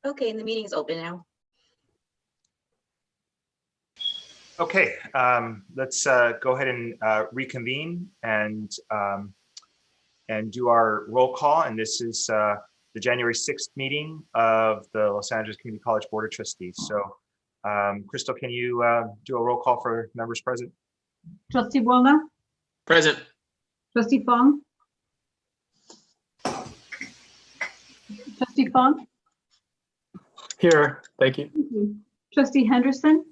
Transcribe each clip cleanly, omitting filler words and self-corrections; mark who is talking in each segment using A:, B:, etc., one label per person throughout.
A: Okay, and the meeting is open now.
B: Okay, let's go ahead and reconvene and do our roll call. And this is the January 6th meeting of the Los Angeles Community College Board of Trustees. So, Crystal, can you do a roll call for members present?
C: Trustee Buona?
D: Present.
C: Trustee Fong? Trustee Fong?
D: Here, thank you.
C: Thank you. Trustee Henderson?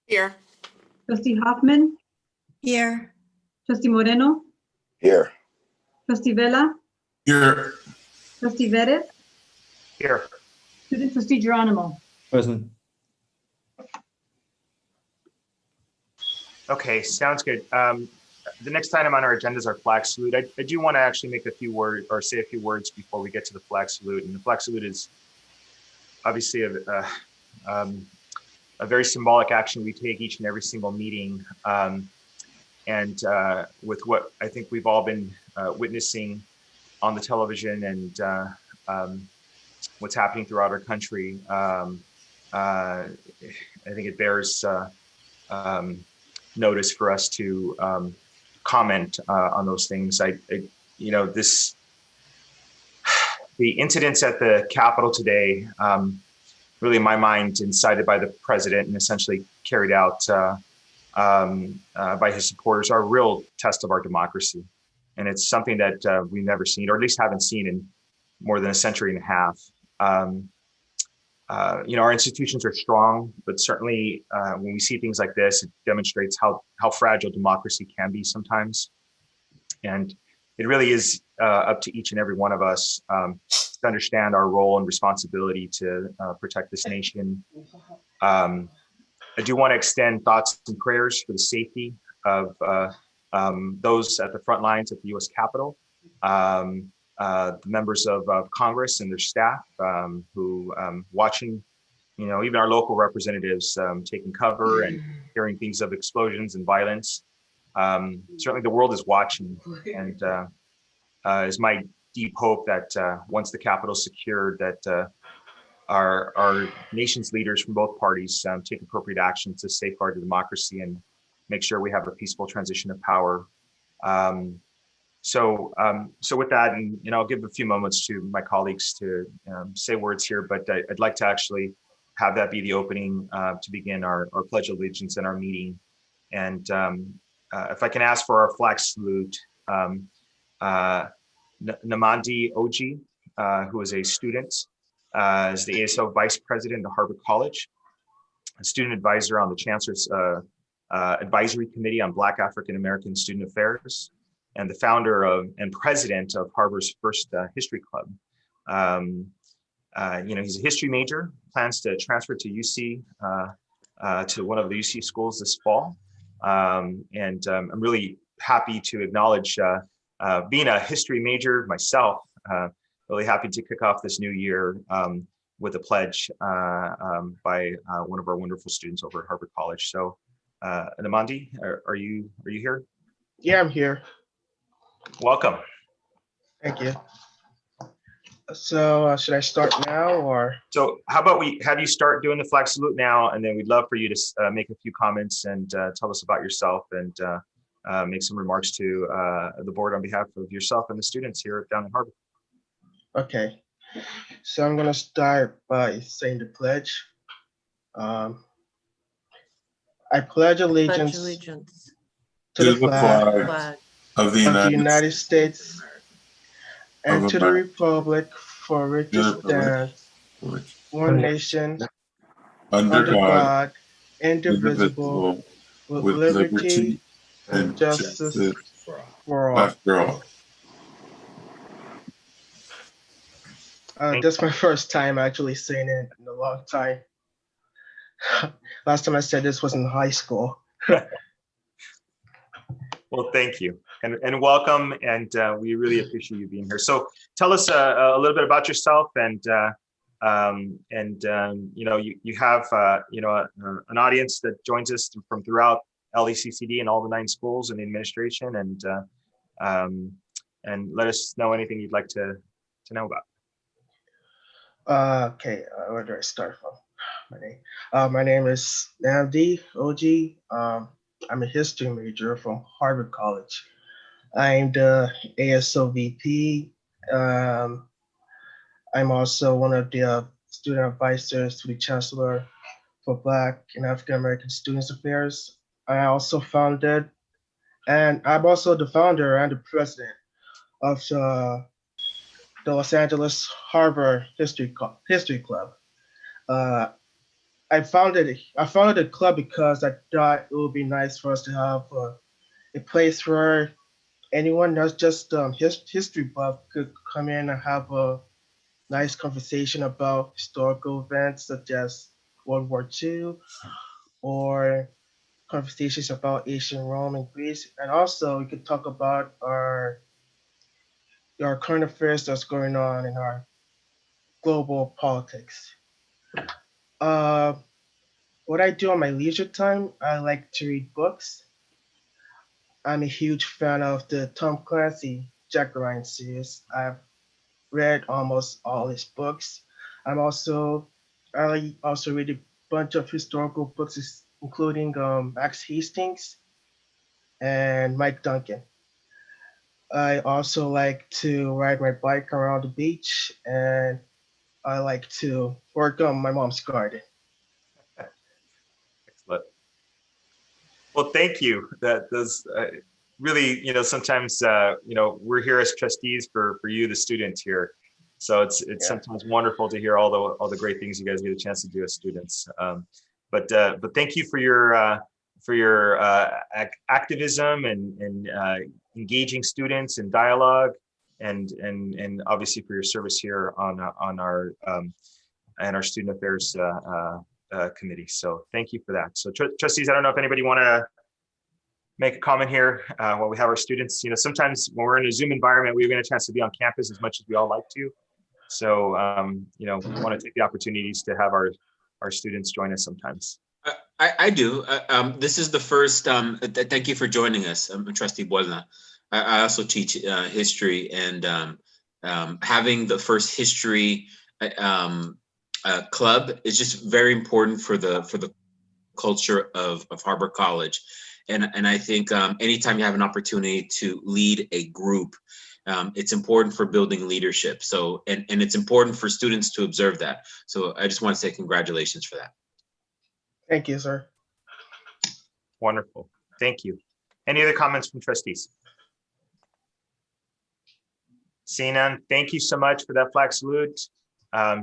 E: Here.
C: Trustee Hoffman?
E: Here.
C: Trustee Moreno?
F: Here.
C: Trustee Vela?
F: Here.
C: Trustee Vettis?
B: Here.
C: Student Trustee Geronimo?
D: Present.
B: Okay, sounds good. The next item on our agenda is our flag salute. I do want to actually make a few words or say a few words before we get to the flag salute. And the flag salute is obviously a very symbolic action we take each and every single meeting. And with what I think we've all been witnessing on the television and what's happening throughout our country, I think it bears notice for us to comment on those things. The incidents at the Capitol today, really in my mind, incited by the president and essentially carried out by his supporters, are a real test of our democracy. And it's something that we've never seen, or at least haven't seen in more than a century and a half. Our institutions are strong, but certainly when we see things like this, it demonstrates how fragile democracy can be sometimes. And it really is up to each and every one of us to understand our role and responsibility to protect this nation. I do want to extend thoughts and prayers for the safety of those at the front lines at the U.S. Capitol, the members of Congress and their staff who watching, even our local representatives taking cover and hearing things of explosions and violence. Certainly the world is watching, and is my deep hope that once the Capitol is secured, that our nation's leaders from both parties take appropriate action to safeguard the democracy and make sure we have a peaceful transition of power. So with that, and I'll give a few moments to my colleagues to say words here, but I'd like to actually have that be the opening to begin our Pledge of Allegiance and our meeting. And if I can ask for our flag salute, Namandi Oji, who is a student, is the ASO Vice President of Harvard College, a student advisor on the Chancellor's Advisory Committee on Black African American Student Affairs, and the founder of and president of Harvard's first history club. He's a history major, plans to transfer to UC, to one of the UC schools this fall. I'm really happy to acknowledge being a history major myself, really happy to kick off this new year with a pledge by one of our wonderful students over at Harvard College. So, Namandi, are you here?
G: Yeah, I'm here.
B: Welcome.
G: Thank you. So should I start now or?
B: So how about we have you start doing the flag salute now, and then we'd love for you to make a few comments and tell us about yourself and make some remarks to the board on behalf of yourself and the students here down at Harvard.
G: Okay, so I'm gonna start by saying the pledge. I pledge allegiance to the flag of the United States and to the republic for which it stands, one nation, under God, indivisible, with liberty and justice for all. That's my first time actually saying it in a long time. Last time I said this was in high school.
B: Well, thank you and welcome, and we really appreciate you being here. So tell us a little bit about yourself, and you have an audience that joins us from throughout LACCD and all the 9 schools and the administration, and let us know anything you'd like to know about.
G: Where do I start from? My name is Namdi Oji. I'm a history major from Harvard College. I'm the ASO VP. I'm also one of the student advisors to the Chancellor for Black and African American Students Affairs. I also founded, and I'm also the founder and the president of the Los Angeles Harbor History Club. Uh, I founded a club because I thought it would be nice for us to have a place where anyone that's just history buff could come in and have a nice conversation about historical events such as World War II or conversations about ancient Rome and Greece, and also we could talk about our current affairs that's going on in our global politics. Uh, what I do on my leisure time, I like to read books. I'm a huge fan of the Tom Clancy Jack Ryan series. I've read almost all his books. I also read a bunch of historical books, including Max Hastings and Mike Duncan. I also like to ride my bike around the beach, and I like to work on my mom's garden.
B: Excellent. Well, thank you. That does really, sometimes, we're here as trustees for you, the students here. So it's
G: Yeah.
B: sometimes wonderful to hear all the great things you guys get a chance to do as students. But thank you for your activism and engaging students in dialogue, and obviously for your service here on our and our student affairs committee. So thank you for that. So trustees, I don't know if anybody want to make a comment here while we have our students. Sometimes when we're in a Zoom environment, we get a chance to be on campus as much as we all like to. So, we want to take the opportunities to have our students join us sometimes.
D: I do. This is the first, thank you for joining us, Trustee Boisna. I also teach history, and having the first history club is just very important for the culture of Harbor College. And I think anytime you have an opportunity to lead a group, it's important for building leadership. So, and it's important for students to observe that. So I just want to say congratulations for that.
G: Thank you, sir.
B: Wonderful. Thank you. Any other comments from trustees? Seeing none, thank you so much for that flag salute.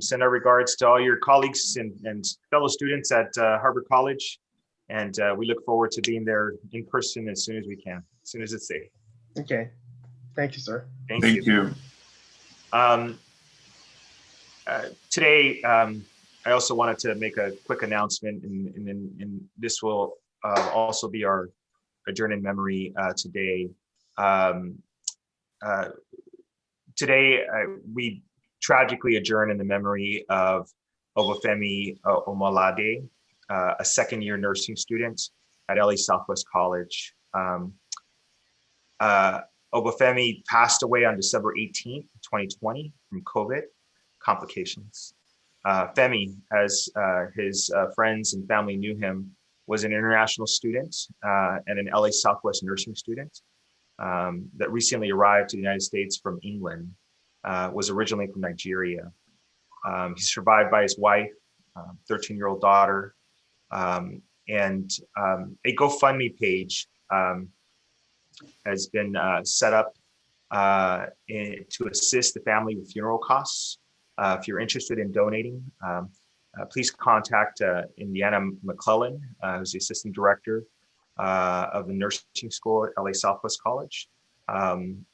B: Send our regards to all your colleagues and fellow students at Harbor College. And we look forward to being there in person as soon as we can, as soon as it's safe.
G: Okay. Thank you, sir.
B: Thank you. Today, I also wanted to make a quick announcement, and this will also be our adjourn in memory today. Today, we tragically adjourn in the memory of Obafemi Omalade, a second-year nursing student at LA Southwest College. Obafemi passed away on December 18th, 2020 from COVID complications. Femi, as his friends and family knew him, was an international student and an LA Southwest nursing student that recently arrived to the United States from England, was originally from Nigeria. He's survived by his wife, 13-year-old daughter, and a GoFundMe page has been set up to assist the family with funeral costs. If you're interested in donating, please contact Indiana McClellan, who's the assistant director of the nursing school at LA Southwest College. And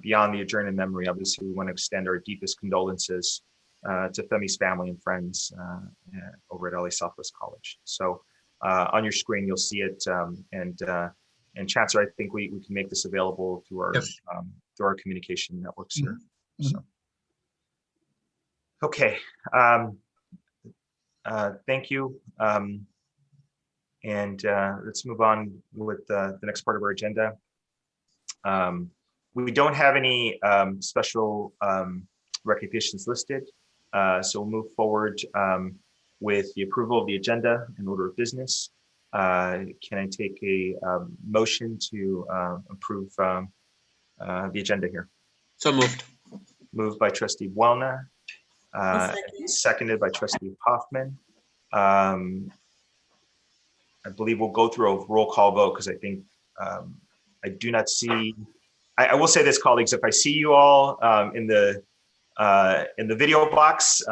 B: beyond the adjourn in memory, obviously, we want to extend our deepest condolences to Femi's family and friends over at LA Southwest College. So on your screen, you'll see it. And Chancellor, I think we can make this available through our communication networks here.
A: Mm-hmm.
B: So, okay. Thank you. And let's move on with the next part of our agenda. We don't have any special recognitions listed. So we'll move forward with the approval of the agenda and order of business. Can I take a motion to approve the agenda here?
D: So moved.
B: Moved by trustee Buelna, seconded by trustee Hoffman. I believe we'll go through a roll call vote because I think I do not see. I will say this, colleagues, if I see you all in the video box,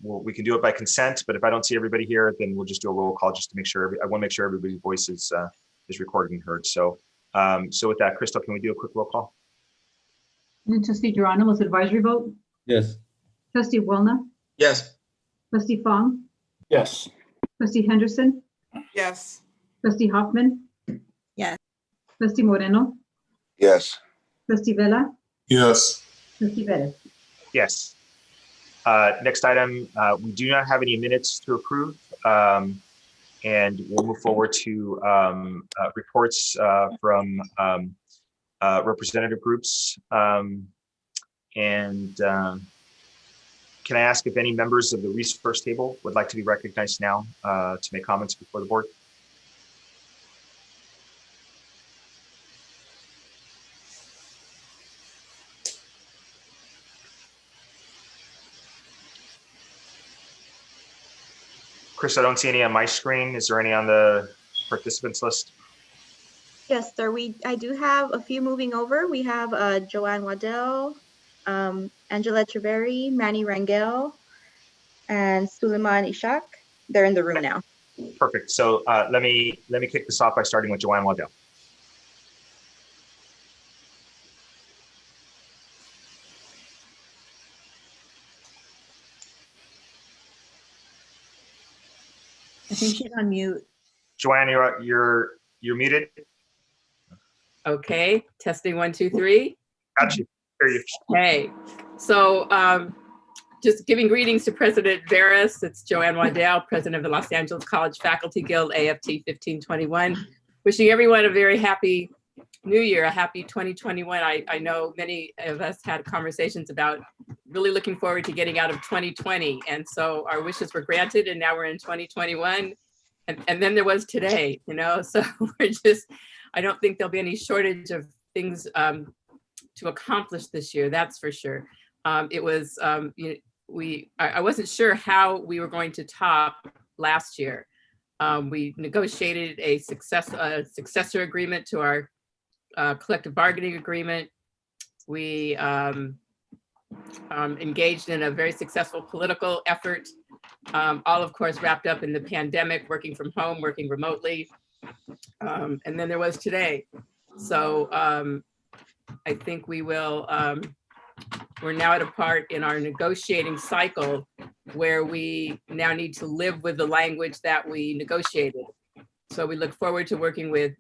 B: we can do it by consent. But if I don't see everybody here, then we'll just do a roll call just to make sure. I want to make sure everybody's voice is recorded and heard. So, so with that, Crystal, can we do a quick roll call?
C: Trustee Geronimo's advisory vote.
A: Yes.
C: Trustee Buelna.
D: Yes.
C: Trustee Fong.
A: Yes.
C: Trustee Henderson.
E: Yes.
C: Trustee Hoffman.
E: Yes.
C: Trustee Moreno.
F: Yes.
C: Trustee Vela.
F: Yes.
C: Trustee Vettis.
B: Yes. Next item, we do not have any minutes to approve, and we'll move forward to reports from representative groups. Can I ask if any members of the resource table would like to be recognized now to make comments before the board? Chris, I don't see any on my screen. Is there any on the participants list?
H: Yes, sir. I do have a few moving over. We have Joanne Waddell, Angela Treveri, Manny Rangel, and Suleiman Ishak. They're in the room now.
B: Perfect. So let me kick this off by starting with Joanne Waddell.
E: I think she's on mute.
B: Joanne, you're muted.
I: Okay, testing 1, 2, 3.
B: Got you. Hear you.
I: Okay, so just giving greetings to President Veras. It's Joanne Waddell, President of the Los Angeles College Faculty Guild, AFT 1521. Wishing everyone a very happy New Year, a happy 2021. I know many of us had conversations about really looking forward to getting out of 2020. And so our wishes were granted and now we're in 2021. And then there was today, you know, so we're just, I don't think there'll be any shortage of things to accomplish this year, that's for sure. It was, I wasn't sure how we were going to top last year. We negotiated a successor agreement to our collective bargaining agreement. We engaged in a very successful political effort, all of course wrapped up in the pandemic, working from home, working remotely. And then there was today. So I think we will, we're now at a part in our negotiating cycle where we now need to live with the language that we negotiated. So we look forward to working with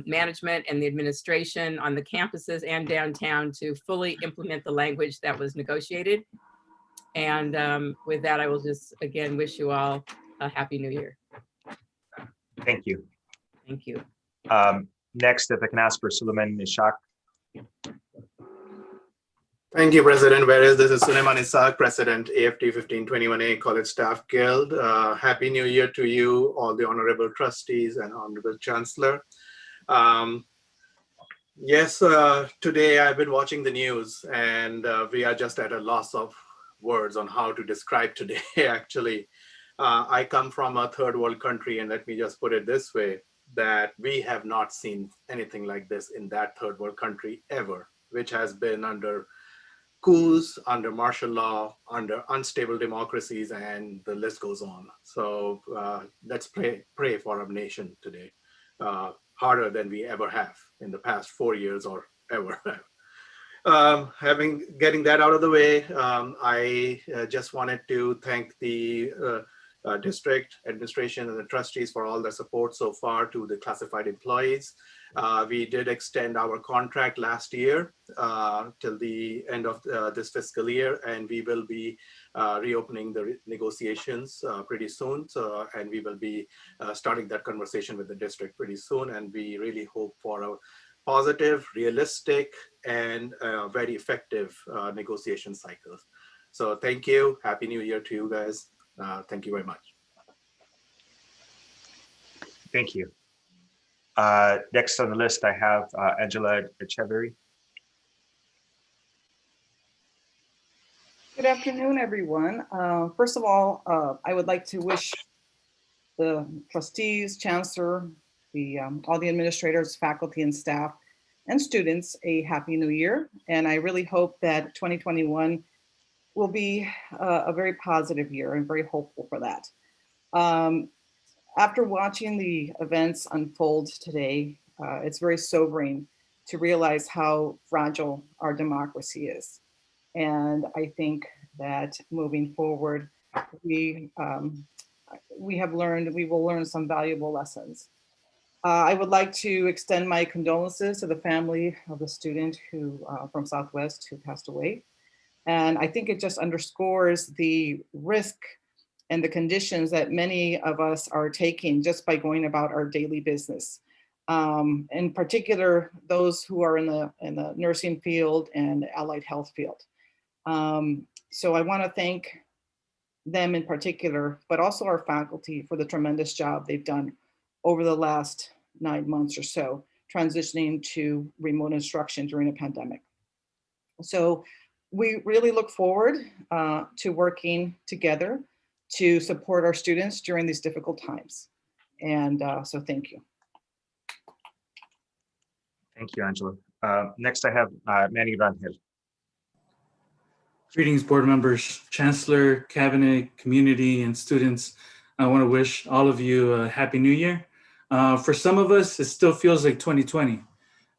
I: management and the administration on the campuses and downtown to fully implement the language that was negotiated. And with that, I will just again wish you all a happy New Year.
B: Thank you.
I: Thank you.
B: Next, if I can ask for Suleiman Ishak.
J: Thank you, President Veras. This is Suleiman Ishak, President, AFT 1521A College Staff Guild. Happy New Year to you, all the honorable trustees and honorable chancellor. Yes, today I've been watching the news and we are just at a loss of words on how to describe today, actually. I come from a third world country, and let me just put it this way, that we have not seen anything like this in that third world country ever, which has been under coups, under martial law, under unstable democracies, and the list goes on. So let's pray for our nation today, harder than we ever have in the past 4 years or ever. Getting that out of the way, I just wanted to thank the district administration and the trustees for all the support so far to the classified employees. We did extend our contract last year till the end of this fiscal year, and we will be reopening the negotiations pretty soon. And we will be starting that conversation with the district pretty soon. And we really hope for a positive, realistic, and very effective negotiation cycles. So thank you. Happy New Year to you guys. Thank you very much.
B: Thank you. Next on the list, I have Angela Echeverry.
A: Good afternoon, everyone. First of all, I would like to wish the trustees, chancellor, all the administrators, faculty and staff, and students a happy new year. And I really hope that 2021 will be a very positive year. I'm very hopeful for that. After watching the events unfold today, it's very sobering to realize how fragile our democracy is. And I think that moving forward, we will learn some valuable lessons. I would like to extend my condolences to the family of the student who from Southwest who passed away. And I think it just underscores the risk and the conditions that many of us are taking just by going about our daily business. In particular, those who are in the nursing field and allied health field. So I want to thank them in particular, but also our faculty for the tremendous job they've done over the last 9 months or so, transitioning to remote instruction during a pandemic. So we really look forward to working together to support our students during these difficult times. And so thank you.
B: Thank you, Angela. Next, I have Manny Rangel.
F: Greetings, board members, chancellor, cabinet, community, and students. I want to wish all of you a happy new year. For some of us, it still feels like 2020.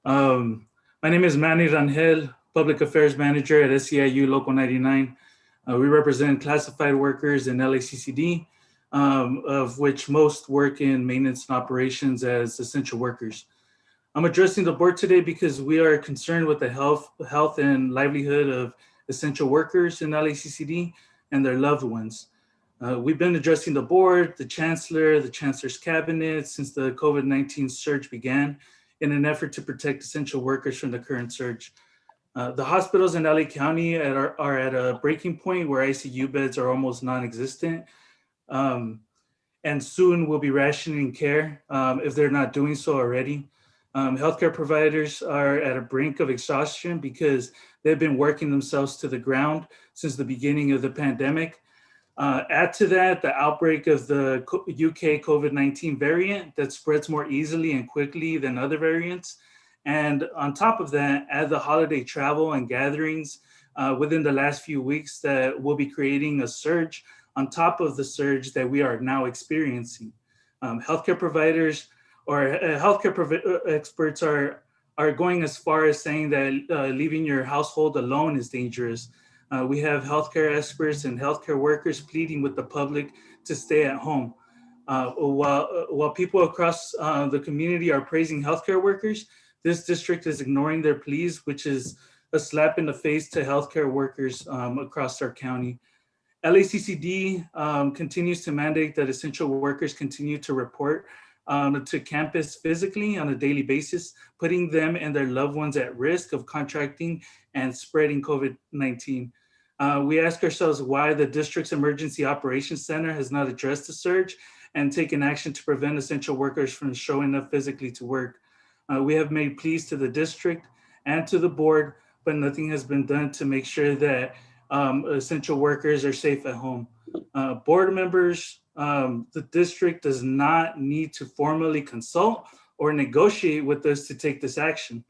F: My name is Manny Rangel, Public Affairs Manager at SEIU Local 99. We represent classified workers in LACCD, of which most work in maintenance and operations as essential workers. I'm addressing the board today because we are concerned with the health and livelihood of essential workers in LACCD and their loved ones. We've been addressing the board, the chancellor's cabinet since the COVID-19 surge began in an effort to protect essential workers from the current surge. The hospitals in LA County are at a breaking point where ICU beds are almost non-existent. And soon will be rationing care if they're not doing so already. Healthcare providers are at a brink of exhaustion because they've been working themselves to the ground since the beginning of the pandemic. Add to that the outbreak of the UK COVID-19 variant that spreads more easily and quickly than other variants. And on top of that, add the holiday travel and gatherings within the last few weeks that will be creating a surge on top of the surge that we are now experiencing. Healthcare providers or experts are going as far as saying that leaving your household alone is dangerous. We have healthcare experts and healthcare workers pleading with the public to stay at home. While people across the community are praising healthcare workers, this district is ignoring their pleas, which is a slap in the face to healthcare workers across our county. LACCD continues to mandate that essential workers continue to report to campus physically on a daily basis, putting them and their loved ones at risk of contracting and spreading COVID-19. We ask ourselves why the district's Emergency Operations Center has not addressed the surge and taken action to prevent essential workers from showing up physically to work. We have made pleas to the district and to the board, but nothing has been done to make sure that essential workers are safe at home. Board members, the district does not need to formally consult or negotiate with us to take this action.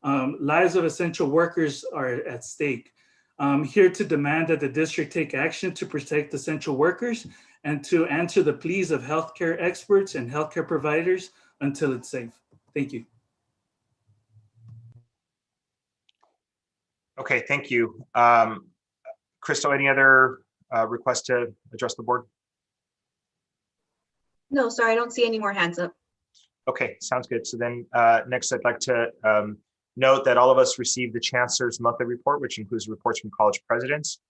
F: Lives of essential workers are at stake. I'm here to demand that the district take action to protect essential workers and to answer the pleas of healthcare experts and healthcare providers until it's safe. Thank you.
B: Okay, thank you. Crystal, any other requests to address the board?
H: No, sorry, I don't see any more hands up.
B: Okay, sounds good. So then next I'd like to note that all of us received the Chancellor's monthly report, which includes reports from college presidents.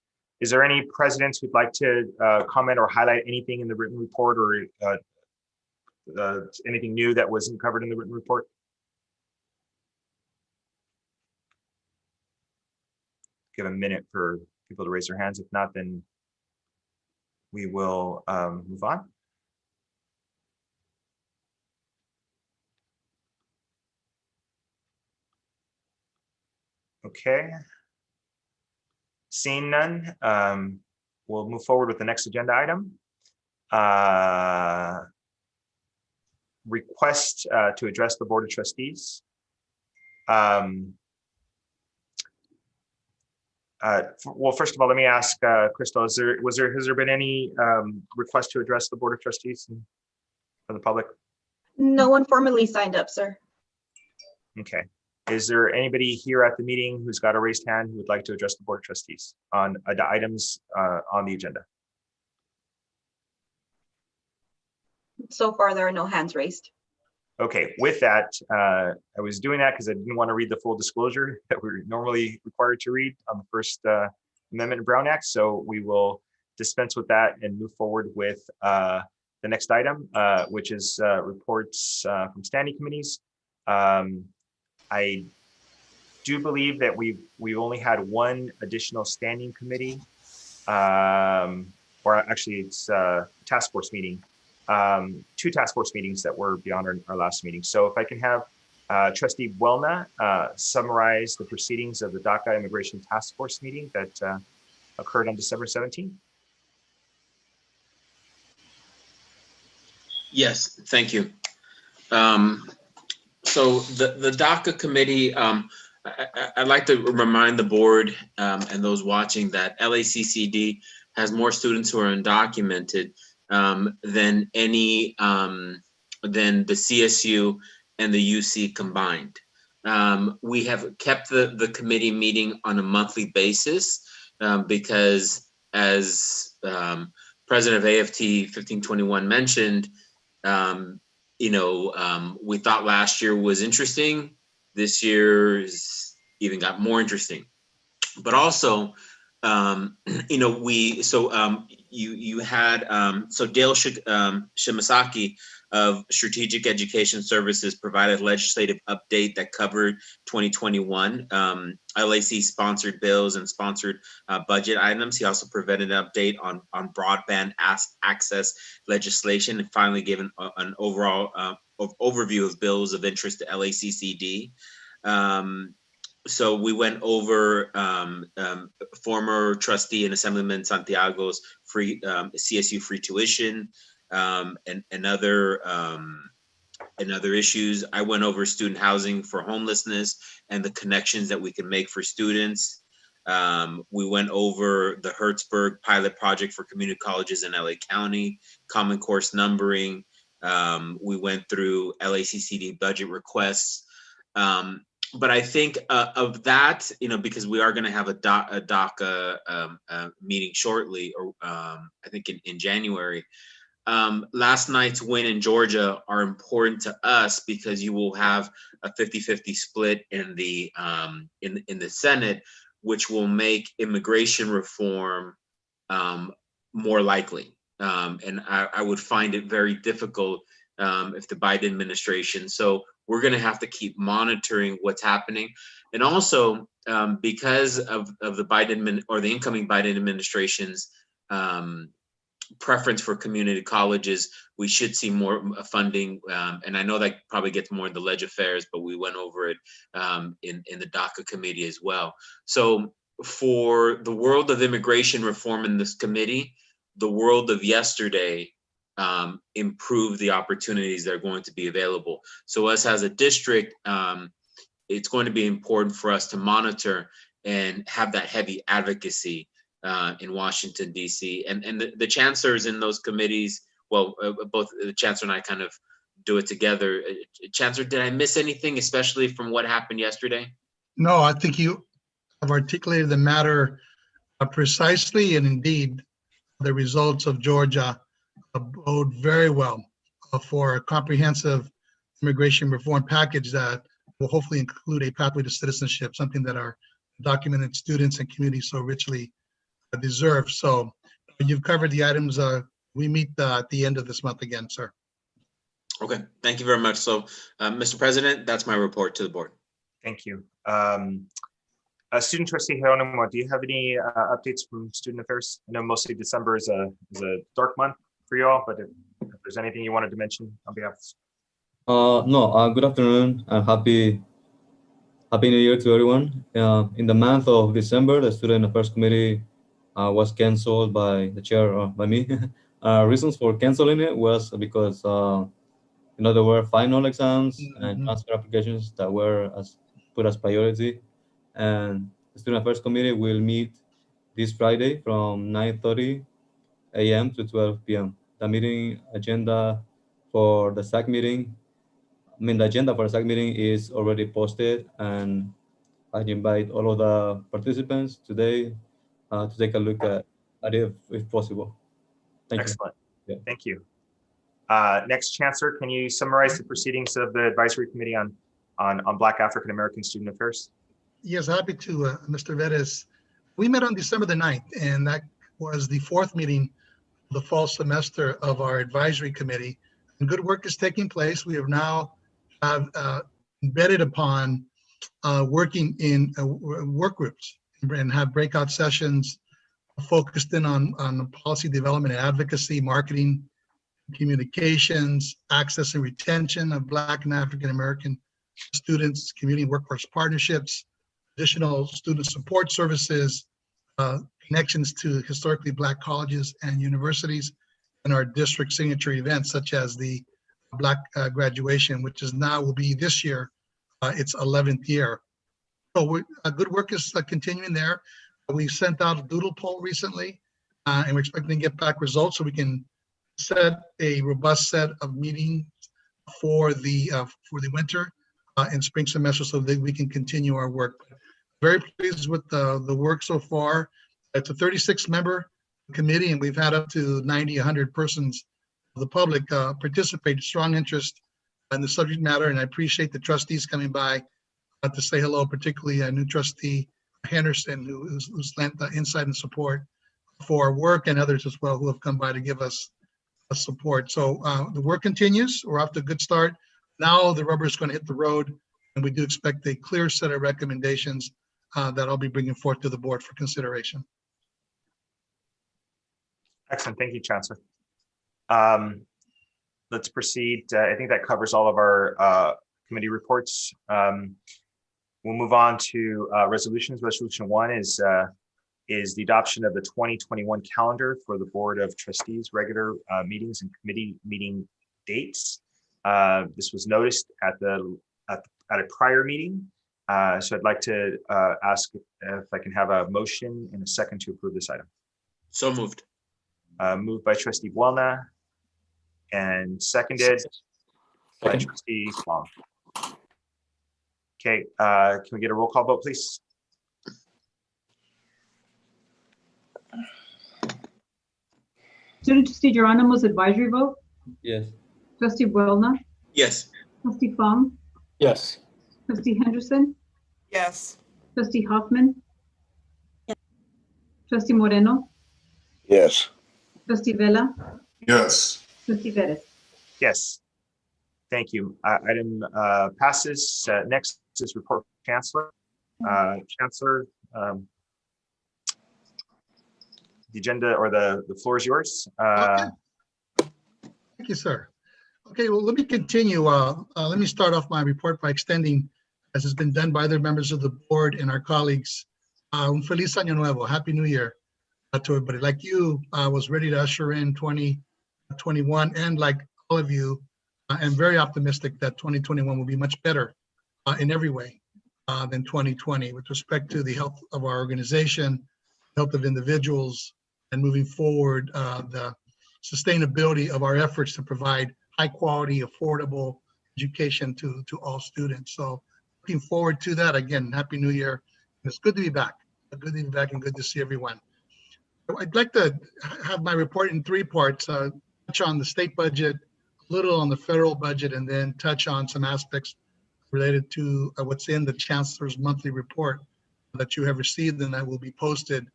B: Is there any presidents who'd like to comment or highlight anything in the written report or anything new that wasn't covered in the written report? Give a minute for people to raise their hands. If not, then we will move on. Okay. Seeing none, we'll move forward with the next agenda item. Request to address the Board of Trustees. Well, first of all, let me ask Crystal, has there been any request to address the Board of Trustees from the public?
H: No one formally signed up, sir.
B: Okay. Is there anybody here at the meeting who's got a raised hand who would like to address the Board of Trustees on the items on the agenda?
H: So far, there are no hands raised.
B: Okay, with that, I was doing that because I didn't want to read the full disclosure that we're normally required to read on the First Amendment of Brown Act. So we will dispense with that and move forward with the next item, which is reports from standing committees. I do believe that we've only had one additional standing committee, or actually it's a task force meeting. Two task force meetings that were beyond our last meeting. So if I can have Trustee Buelna summarize the proceedings of the DACA Immigration Task Force meeting that occurred on December 17th.
D: Yes, thank you. So the DACA committee, I'd like to remind the board and those watching that LACCD has more students who are undocumented than any than the CSU and the UC combined. We have kept the committee meeting on a monthly basis because, as President of AFT 1521 mentioned, we thought last year was interesting. This year's even got more interesting, but also, you had Dale Shimasaki of Strategic Education Services provided a legislative update that covered 2021 LAC sponsored bills and sponsored budget items. He also provided an update on broadband access legislation and finally gave an overall overview of bills of interest to LACCD. So we went over former trustee and Assemblyman Santiago's free CSU free tuition and other issues. I went over student housing for homelessness and the connections that we can make for students. We went over the Hertzberg pilot project for community colleges in LA County, common course numbering. We went through LACCD budget requests. But I think of that, because we are going to have a DACA meeting shortly, or I think in January. Last night's win in Georgia are important to us because you will have a 50-50 split in the Senate, which will make immigration reform more likely. And I would find it very difficult if the Biden administration. So we're going to have to keep monitoring what's happening. And also, because of the Biden or the incoming Biden administration's preference for community colleges, we should see more funding. And I know that probably gets more into Leg Affairs, but we went over it in the DACA committee as well. So for the world of immigration reform in this committee, the world of yesterday improve the opportunities that are going to be available. So us as a district, it's going to be important for us to monitor and have that heavy advocacy in Washington, D.C. And the chancellors in those committees, well, both the chancellor and I kind of do it together. Chancellor, did I miss anything, especially from what happened yesterday?
K: No, I think you have articulated the matter precisely, and indeed, the results of Georgia bode very well for a comprehensive immigration reform package that will hopefully include a pathway to citizenship, something that our documented students and communities so richly deserve. So you've covered the items. We meet at the end of this month again, sir.
D: Okay, thank you very much. So, Mr. President, that's my report to the board.
B: Thank you. Student trustee Geronimo, do you have any updates from student affairs? I know mostly December is a dark month for you all, but if there's anything you wanted to mention on behalf of
L: No, good afternoon and happy New Year to everyone. In the month of December, the Student Affairs Committee was canceled by the chair, by me. Reasons for canceling it was because there were final exams and transfer applications that were put as priority. And the Student Affairs Committee will meet this Friday from 9:30 a.m. to 12 p.m. The meeting agenda for the SAC meeting, the agenda for the SAC meeting is already posted, and I invite all of the participants today to take a look at it if possible. Thank
B: Excellent.
L: you. Yeah.
B: Thank you. Next, Chancellor, can you summarize the proceedings of the Advisory Committee on Black African American Student Affairs?
K: Yes, happy to, Mr. Vettis. We met on December the 9th, and that was the fourth meeting of the fall semester of our advisory committee. And good work is taking place. We have now embedded upon working in work groups and have breakout sessions focused in on policy development and advocacy, marketing, communications, access and retention of Black and African American students, community workforce partnerships, additional student support services, connections to historically Black colleges and universities, and our district signature events such as the Black graduation, which is now will be this year, its 11th year. So good work is continuing there. We sent out a doodle poll recently, and we're expecting to get back results so we can set a robust set of meetings for the winter and spring semester so that we can continue our work. Very pleased with the work so far. It's a 36-member committee, and we've had up to 90, 100 persons of the public participate, strong interest in the subject matter, and I appreciate the trustees coming by to say hello, particularly new trustee Henderson, who's lent the insight and support for our work, and others as well who have come by to give us support. So the work continues. We're off to a good start. Now the rubber is going to hit the road, and we do expect a clear set of recommendations that I'll be bringing forth to the board for consideration.
B: Excellent. Thank you, Chancellor. Let's proceed. I think that covers all of our committee reports. We'll move on to resolutions. Resolution 1 is the adoption of the 2021 calendar for the Board of Trustees, regular meetings and committee meeting dates. This was noticed at a prior meeting. So I'd like to ask if I can have a motion and a second to approve this item.
D: So moved.
B: Moved by Trustee Buelna and seconded by Trustee Fong. Okay, can we get a roll call vote, please?
C: Student trustee Geronimo's advisory vote.
L: Yes.
C: Trustee Buelna.
D: Yes.
C: Trustee Fong.
F: Yes.
C: Trustee Henderson.
E: Yes.
C: Trustee Hoffman. Trustee Moreno.
M: Yes.
C: Trustee Vela.
M: Yes.
C: Trustee Vettis.
B: Yes. Thank you. Item passes. Next is report from Chancellor. Chancellor, the agenda or the floor is yours.
K: Okay. Thank you, sir. Okay, well, let me continue. Let me start off my report by extending, as has been done by other members of the board and our colleagues, un feliz año nuevo, happy new year to everybody. Like you, I was ready to usher in 2021, and like all of you, I'm very optimistic that 2021 will be much better in every way than 2020 with respect to the health of our organization, health of individuals, and moving forward, the sustainability of our efforts to provide high quality, affordable education to all students. So looking forward to that. Again, Happy New Year. It's good to be back. Good to be back and good to see everyone. I'd like to have my report in 3 parts, touch on the state budget, a little on the federal budget, and then touch on some aspects related to what's in the Chancellor's monthly report that you have received and that will be posted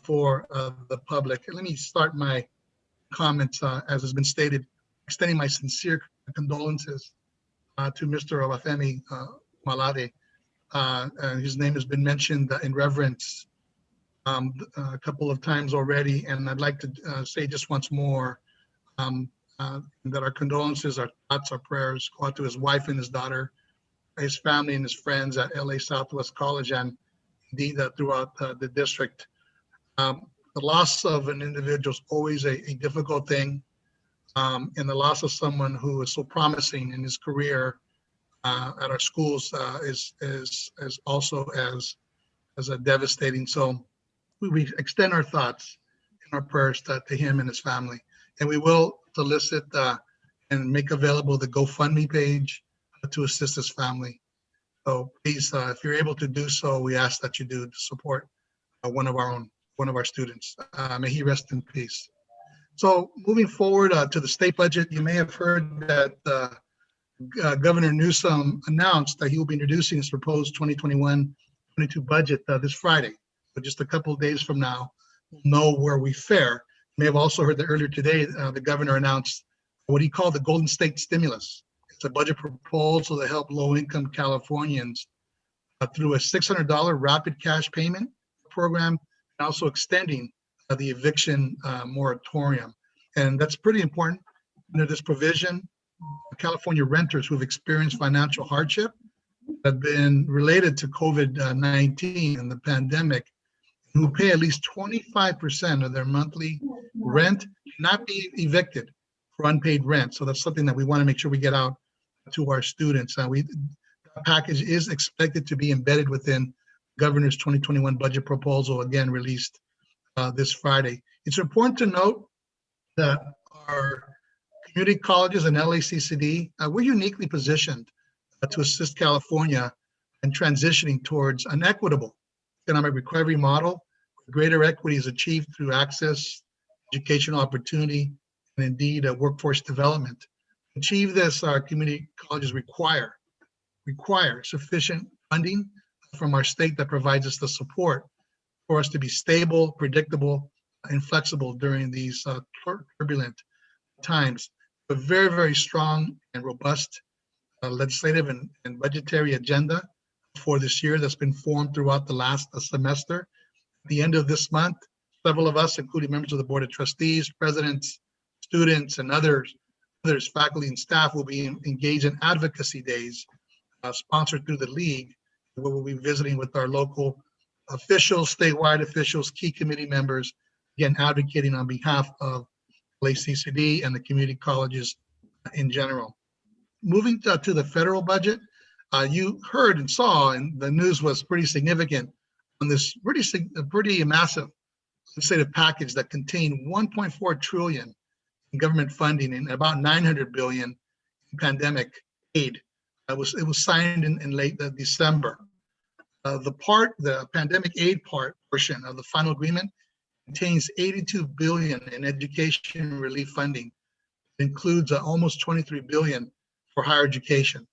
K: for the public. Let me start my comments, as has been stated, extending my sincere condolences to Mr. Obafemi Malade. and his name has been mentioned in reverence a couple of times already, and I'd like to say just once more that our condolences, our thoughts, our prayers go out to his wife and his daughter, his family and his friends at LA Southwest College, and indeed throughout the district. The loss of an individual is always a difficult thing, and the loss of someone who is so promising in his career at our schools is also as a devastating. So we extend our thoughts and our prayers to him and his family, and we will solicit and make available the GoFundMe page to assist his family. So please, if you're able to do so, we ask that you do to support one of our students. May he rest in peace. So moving forward to the state budget, you may have heard that Governor Newsom announced that he will be introducing his proposed 2021-22 budget this Friday. So just a couple of days from now, we'll know where we fare. You may have also heard that earlier today, the governor announced what he called the Golden State Stimulus. It's a budget proposal to help low-income Californians through a $600 rapid cash payment program, and also extending the eviction moratorium. And that's pretty important. Under this provision, California renters who have experienced financial hardship have been related to COVID-19 and the pandemic, who pay at least 25% of their monthly rent, cannot be evicted for unpaid rent. So that's something that we want to make sure we get out to our students. The package is expected to be embedded within Governor's 2021 budget proposal, again released this Friday. It's important to note that our community colleges and LACCD, we're uniquely positioned to assist California in transitioning towards an equitable economic recovery model where greater equity is achieved through access, educational opportunity, and indeed workforce development. To achieve this, our community colleges require sufficient funding from our state that provides us the support for us to be stable, predictable, and flexible during these turbulent times. A very, very strong and robust legislative and budgetary agenda for this year that's been formed throughout the last semester. At the end of this month, several of us, including members of the Board of Trustees, presidents, students, and others, faculty and staff, will be engaged in advocacy days sponsored through the league, where we'll be visiting with our local officials, statewide officials, key committee members, again, advocating on behalf of LACCD and the community colleges in general. Moving to the federal budget, you heard and saw, and the news was pretty significant on this pretty massive legislative package that contained 1.4 trillion in government funding and about 900 billion in pandemic aid. It was signed in late December. The pandemic aid portion of the final agreement contains 82 billion in education relief funding. It includes almost 23 billion for higher education,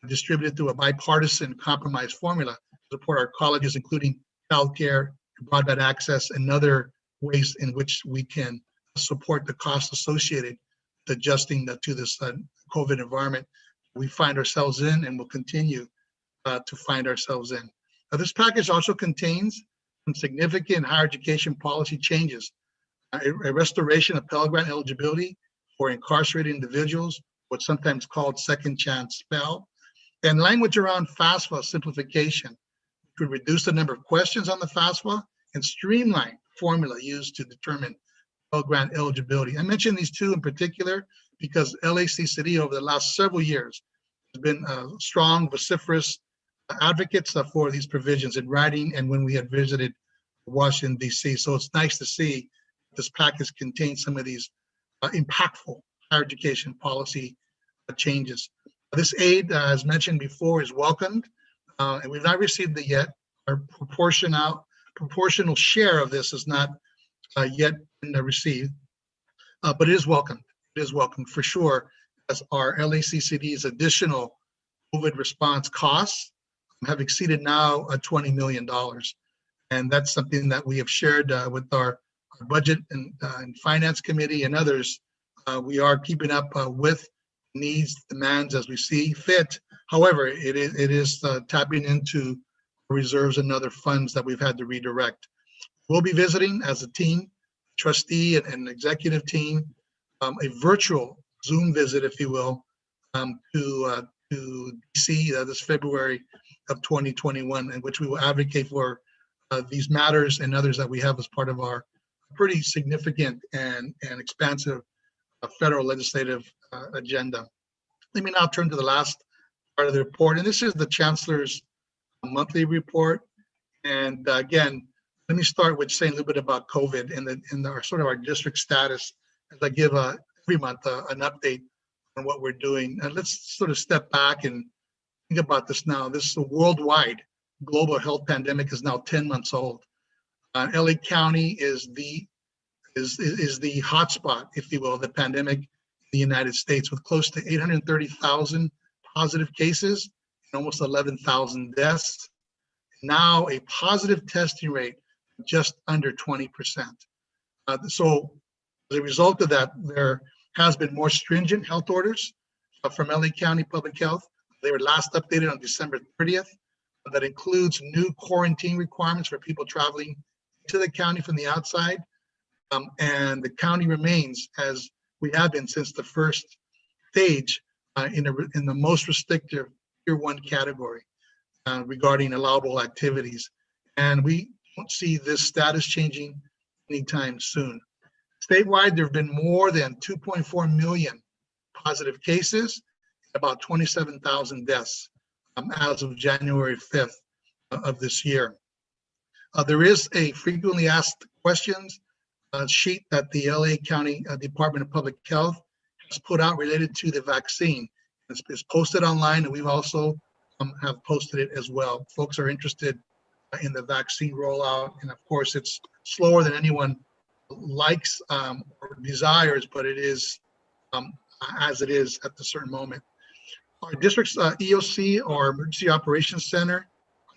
K: distributed through a bipartisan compromise formula to support our colleges, including childcare, broadband access, and other ways in which we can support the costs associated with adjusting to this COVID environment we find ourselves in and will continue to find ourselves in. This package also contains some significant higher education policy changes, a restoration of Pell Grant eligibility for incarcerated individuals, what's sometimes called second chance Pell, and language around FAFSA simplification, which would reduce the number of questions on the FAFSA and streamline formula used to determine Pell Grant eligibility. I mention these two in particular because LACCD over the last several years has been strong, vociferous advocates for these provisions in writing and when we had visited Washington, D.C. So it's nice to see this package contains some of these impactful higher education policy changes. This aid, as mentioned before, is welcomed, and we've not received it yet. Our proportional share of this is not yet been received, but it is welcomed. It is welcomed for sure, as our LACCD's additional COVID response costs have exceeded now $20 million. And that's something that we have shared with our budget and finance committee and others. We are keeping up with needs, demands as we see fit. However, it is tapping into reserves and other funds that we've had to redirect. We'll be visiting as a team, trustee and executive team, a virtual Zoom visit, if you will, to DC this February of 2021, in which we will advocate for these matters and others that we have as part of our pretty significant and expansive federal legislative agenda. Let me now turn to the last part of the report, and this is the Chancellor's monthly report. And again, let me start with saying a little bit about COVID and our sort of our district status, as I give every month an update on what we're doing. And let's sort of step back and think about this now. This is a worldwide global health pandemic, is now 10 months old. LA County is the hotspot, if you will, of the pandemic in the United States, with close to 830,000 positive cases and almost 11,000 deaths. Now a positive testing rate of just under 20%. So as a result of that, there has been more stringent health orders from LA County Public Health. They were last updated on December 30th. That includes new quarantine requirements for people traveling to the county from the outside. And the county remains, as we have been since the first stage, in the most restrictive Tier 1 category regarding allowable activities. And we don't see this status changing anytime soon. Statewide, there have been more than 2.4 million positive cases, about 27,000 deaths as of January 5th of this year. There is a frequently asked questions sheet that the LA County Department of Public Health has put out related to the vaccine. It's posted online, and we've also have posted it as well. Folks are interested in the vaccine rollout, and of course it's slower than anyone likes or desires, but it is as it is at the certain moment. Our district's EOC, or Emergency Operations Center,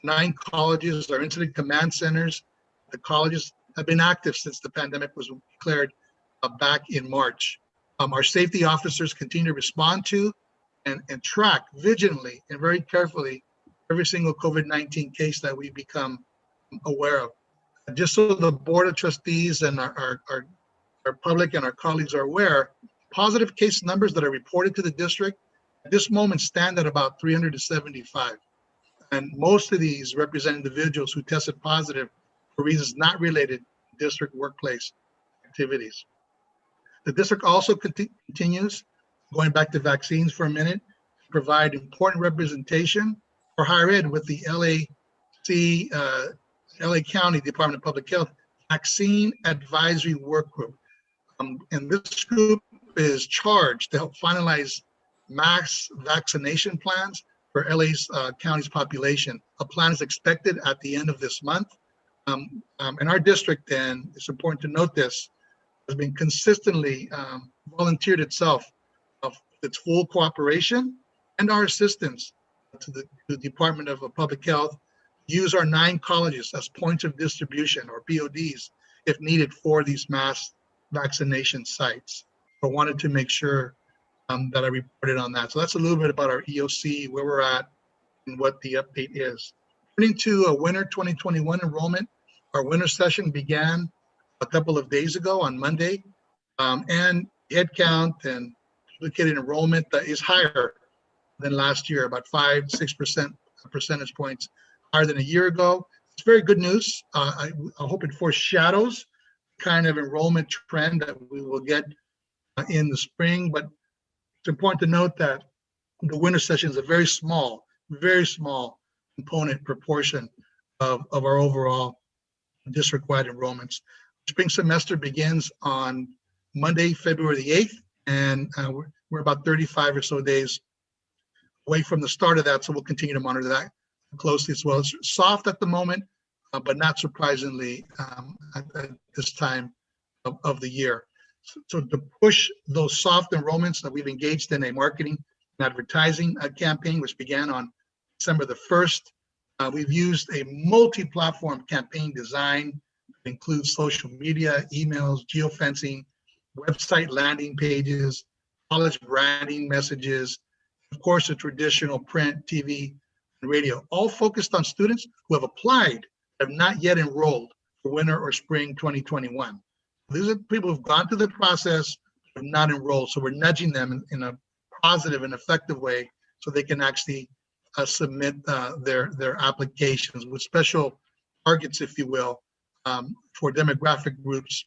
K: 9 colleges, our incident command centers, the colleges have been active since the pandemic was declared back in March. Our safety officers continue to respond to and track vigilantly and very carefully every single COVID-19 case that we become aware of. Just so the Board of Trustees and our public and our colleagues are aware, positive case numbers that are reported to the district at this moment stand at about 375. And most of these represent individuals who tested positive for reasons not related to district workplace activities. The district also continues, going back to vaccines for a minute, to provide important representation for higher ed with the LA County Department of Public Health Vaccine Advisory Work Group. And this group is charged to help finalize mass vaccination plans for LA's county's population. A plan is expected at the end of this month. And our district, and it's important to note this, has been consistently volunteered itself of its full cooperation and our assistance to the Department of Public Health, use our 9 colleges as points of distribution, or PODs, if needed for these mass vaccination sites. I wanted to make sure that I reported on that. So that's a little bit about our EOC, where we're at, and what the update is. Turning to winter 2021 enrollment, our winter session began a couple of days ago on Monday, and head count and duplicated enrollment is higher than last year, about 5-6 percentage points higher than a year ago. It's very good news. I hope it foreshadows the kind of enrollment trend that we will get in the spring, but it's important to note that the winter session is a very small component proportion of our overall district-wide enrollments. Spring semester begins on Monday, February the 8th, and we're about 35 or so days away from the start of that, so we'll continue to monitor that closely as well. It's soft at the moment, but not surprisingly at this time of the year. So to push those soft enrollments, that we've engaged in a marketing and advertising campaign, which began on December the 1st. We've used a multi-platform campaign design that includes social media, emails, geofencing, website landing pages, college branding messages, of course, the traditional print, TV, and radio, all focused on students who have applied, have not yet enrolled for winter or spring 2021. These are people who've gone through the process, have not enrolled. So we're nudging them in a positive and effective way so they can actually submit their applications with special targets, if you will, for demographic groups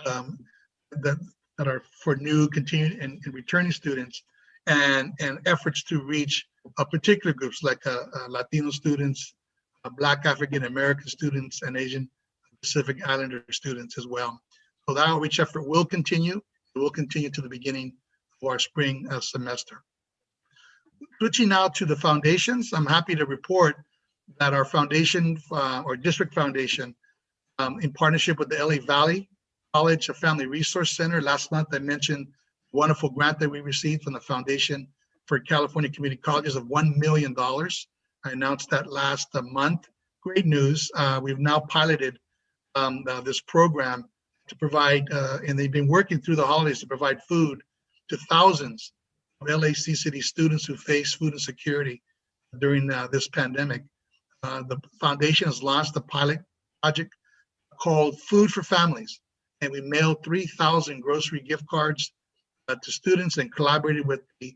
K: that are for new, continuing, and returning students, and efforts to reach particular groups like Latino students, Black African American students, and Asian Pacific Islander students as well. So that outreach effort will continue. It will continue to the beginning of our spring semester. Switching now to the foundations, I'm happy to report that our foundation or district foundation, in partnership with the LA Valley College Family Resource Center, last month I mentioned a wonderful grant that we received from the Foundation for California Community Colleges of $1 million. I announced that last month. Great news. We've now piloted this program to provide, and they've been working through the holidays to provide food to thousands of LACCD students who face food insecurity during this pandemic. The foundation has launched a pilot project called Food for Families, and we mailed 3,000 grocery gift cards to students and collaborated with the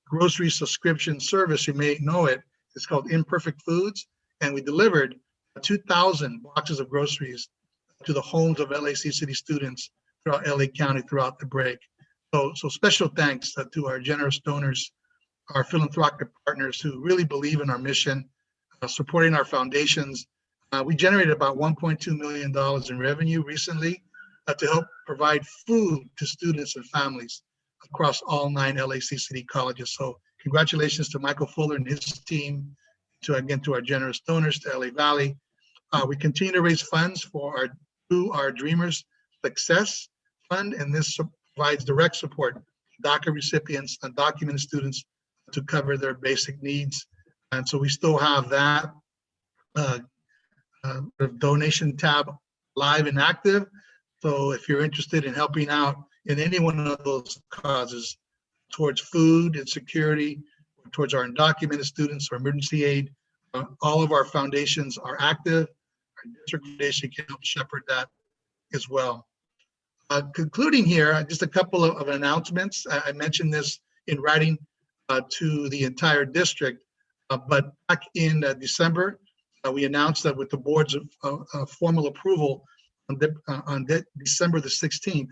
K: grocery subscription service. You may know it. It's called Imperfect Foods, and we delivered 2,000 boxes of groceries to the homes of LACCD students throughout LA County throughout the break. So special thanks to our generous donors, our philanthropic partners who really believe in our mission, supporting our foundations. We generated about $1.2 million in revenue recently to help provide food to students and families across all 9 LACCD colleges. So congratulations to Michael Fuller and his team, to our generous donors, to LA Valley. We continue to raise funds for our Dreamers Success Fund, and this provides direct support to DACA recipients and undocumented students to cover their basic needs. And so we still have that donation tab live and active. So if you're interested in helping out in any one of those causes towards food and security, towards our undocumented students or emergency aid, all of our foundations are active. Our district foundation can help shepherd that as well. Concluding here, just a couple of announcements. I mentioned this in writing to the entire district, but back in December, we announced that with the board's formal approval on December the 16th,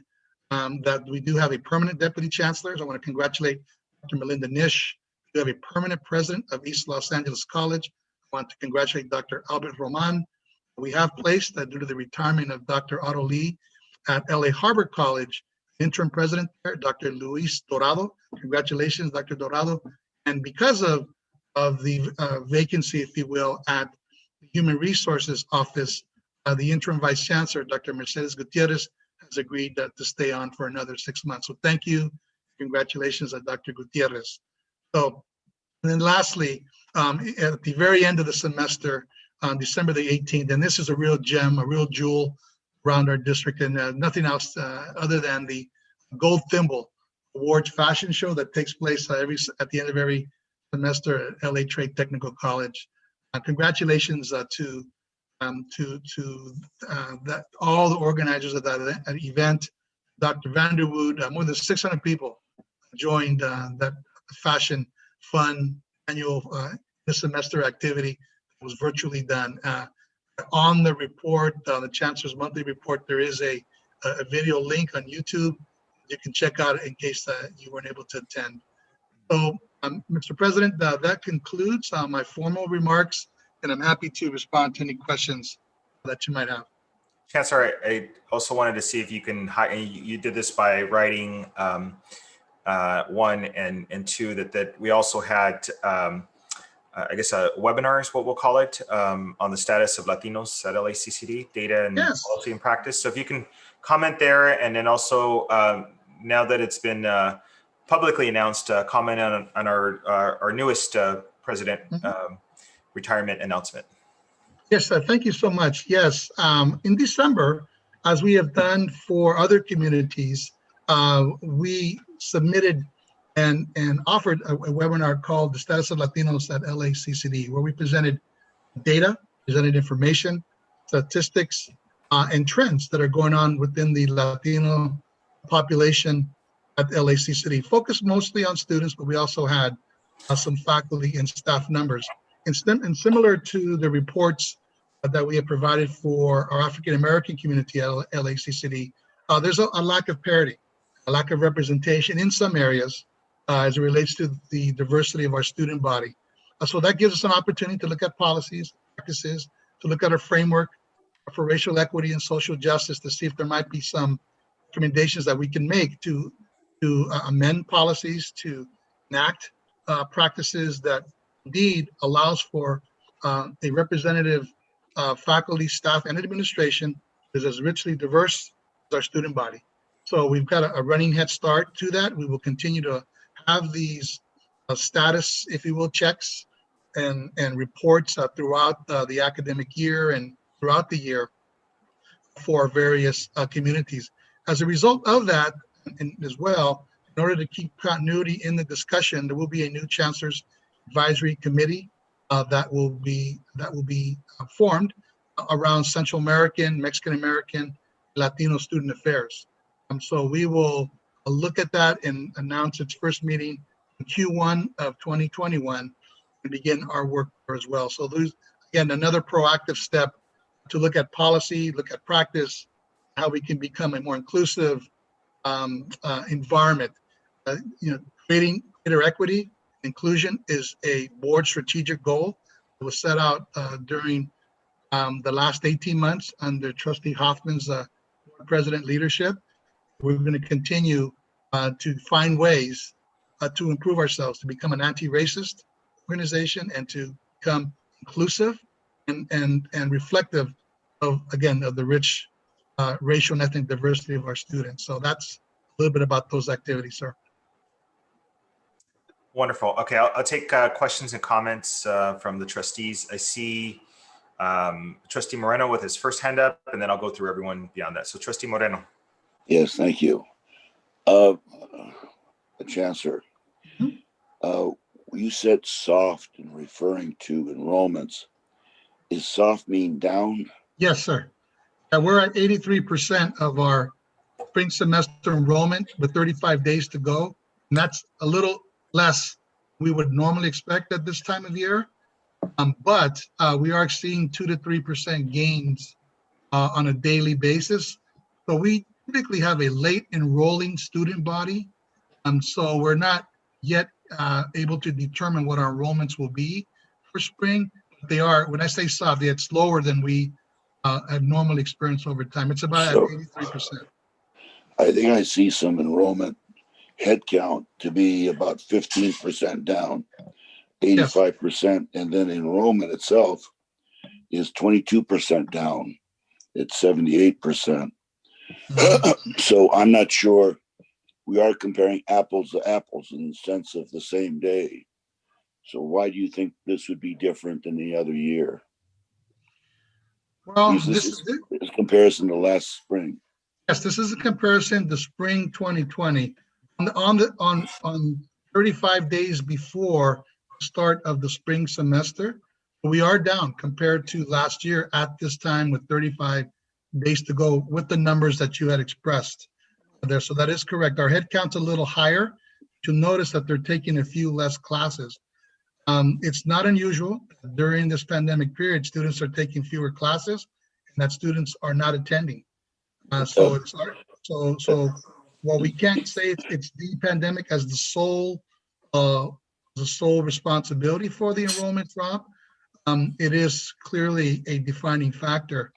K: that we do have a permanent deputy chancellor. So I want to congratulate Dr. Melinda Nish. We have a permanent president of East Los Angeles College. I want to congratulate Dr. Albert Roman. We have placed, due to the retirement of Dr. Otto Lee at LA Harbor College, interim president there, Dr. Luis Dorado. Congratulations, Dr. Dorado. And because of the vacancy, if you will, at the Human Resources Office, the interim vice chancellor, Dr. Mercedes Gutierrez, has agreed to stay on for another 6 months. So thank you. Congratulations, Dr. Gutierrez. So, and then lastly, at the very end of the semester, on December the 18th, and this is a real gem, a real jewel around our district, and nothing else other than the Gold Thimble Awards fashion show that takes place at the end of every semester at LA Trade Technical College. Congratulations to all the organizers of that event. Dr. Vanderwood, more than 600 people joined that fashion fun annual semester activity. It was virtually done. On the report, the Chancellor's monthly report, there is a video link on YouTube you can check out in case you weren't able to attend. So, Mr. President, that concludes my formal remarks, and I'm happy to respond to any questions that you might have.
B: Chancellor, I also wanted to see if you can, you did this by writing 1 and 2, that we also had, I guess, a webinar is what we'll call it, on the status of Latinos at LACCD, data and policy and practice. So if you can comment there, and then also, now that it's been publicly announced, comment on our newest president retirement announcement.
K: Yes, thank you so much. Yes, in December, as we have done for other communities, we submitted and offered a webinar called The Status of Latinos at LACCD, where we presented data, presented information, statistics, and trends that are going on within the Latino population at LACCD. Focused mostly on students, but we also had some faculty and staff numbers. And similar to the reports that we have provided for our African American community at LACCD, there's a lack of parity, a lack of representation in some areas as it relates to the diversity of our student body. So that gives us an opportunity to look at policies, practices, to look at our framework for racial equity and social justice to see if there might be some recommendations that we can make to amend policies, to enact practices that indeed allows for a representative faculty, staff, and administration that is as richly diverse as our student body. So we've got a running head start to that. We will continue to have these status, if you will, checks and reports throughout the academic year and throughout the year for various communities. As a result of that, and as well, in order to keep continuity in the discussion, there will be a new Chancellor's Advisory Committee that will be formed around Central American, Mexican American, Latino student affairs. So we will look at that and announce its first meeting in Q1 of 2021 and begin our work there as well. So there's, again, another proactive step to look at policy, look at practice, how we can become a more inclusive environment. Creating greater equity, inclusion is a board strategic goal that was set out during the last 18 months under Trustee Hoffman's board president leadership. We're going to continue to find ways to improve ourselves, to become an anti-racist organization and to become inclusive and reflective of, again, of the rich racial and ethnic diversity of our students. So that's a little bit about those activities, sir.
B: Wonderful. Okay, I'll take questions and comments from the trustees. I see Trustee Moreno with his first hand up, and then I'll go through everyone beyond that. So Trustee Moreno.
M: Yes, thank you. Chancellor, you said soft in referring to enrollments. Is soft mean down?
K: Yes, sir. We're at 83% of our spring semester enrollment with 35 days to go. And that's a little less we would normally expect at this time of year. But we are seeing 2 to 3% gains on a daily basis. So we typically have a late enrolling student body. So we're not yet able to determine what our enrollments will be for spring. They are, when I say soft, it's slower than we have normally experienced over time. It's about
M: So,
K: 83%.
M: I think I see some enrollment headcount to be about 15% down, 85%, and then enrollment itself is 22% down. It's 78%. So I'm not sure. We are comparing apples to apples in the sense of the same day. So why do you think this would be different than the other year?
K: Well,
M: this is comparison to last spring.
K: Yes, this is a comparison to spring 2020. On 35 days before the start of the spring semester, we are down compared to last year at this time with 35 days to go with the numbers that you had expressed there. So that is correct. Our head count's a little higher. You'll notice that they're taking a few less classes. It's not unusual during this pandemic period, students are taking fewer classes and that students are not attending. So while we can't say it's the pandemic as the sole responsibility for the enrollment drop, it is clearly a defining factor.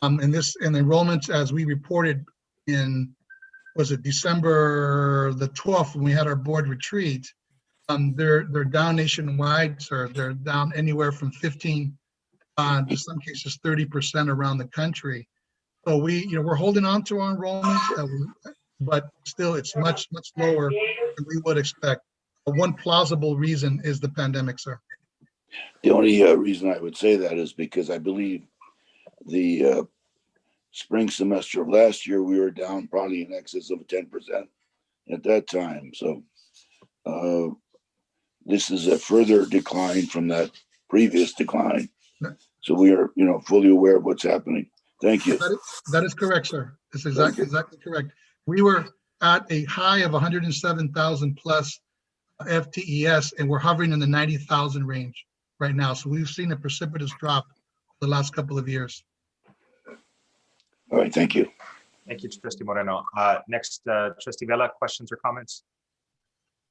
K: And enrollments, as we reported in, was it December the 12th when we had our board retreat, they're down nationwide, sir. They're down anywhere from 15 to some cases 30% around the country. So we're holding on to our enrollment, but still it's much lower than we would expect. One plausible reason is the pandemic, sir.
M: The only reason I would say that is because I believe the spring semester of last year, we were down probably in excess of 10% at that time. So this is a further decline from that previous decline. So we are, fully aware of what's happening. Thank you.
K: That is correct, sir. That's exactly correct. We were at a high of 107,000 plus FTES, and we're hovering in the 90,000 range right now. So we've seen a precipitous drop the last couple of years.
M: All right, thank you.
B: Thank you, Trustee Moreno. Next, Trustee Vela, questions or comments?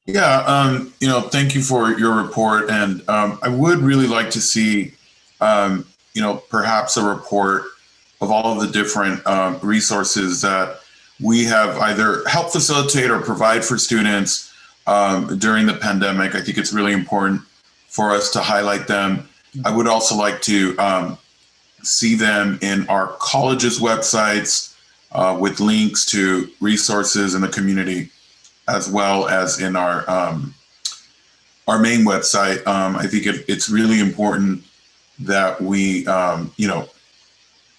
N: Yeah, thank you for your report. And I would really like to see, perhaps a report of all of the different resources that we have either helped facilitate or provide for students during the pandemic. I think it's really important for us to highlight them. I would also like to see them in our colleges' websites with links to resources in the community, as well as in our main website. I think it's really important that we,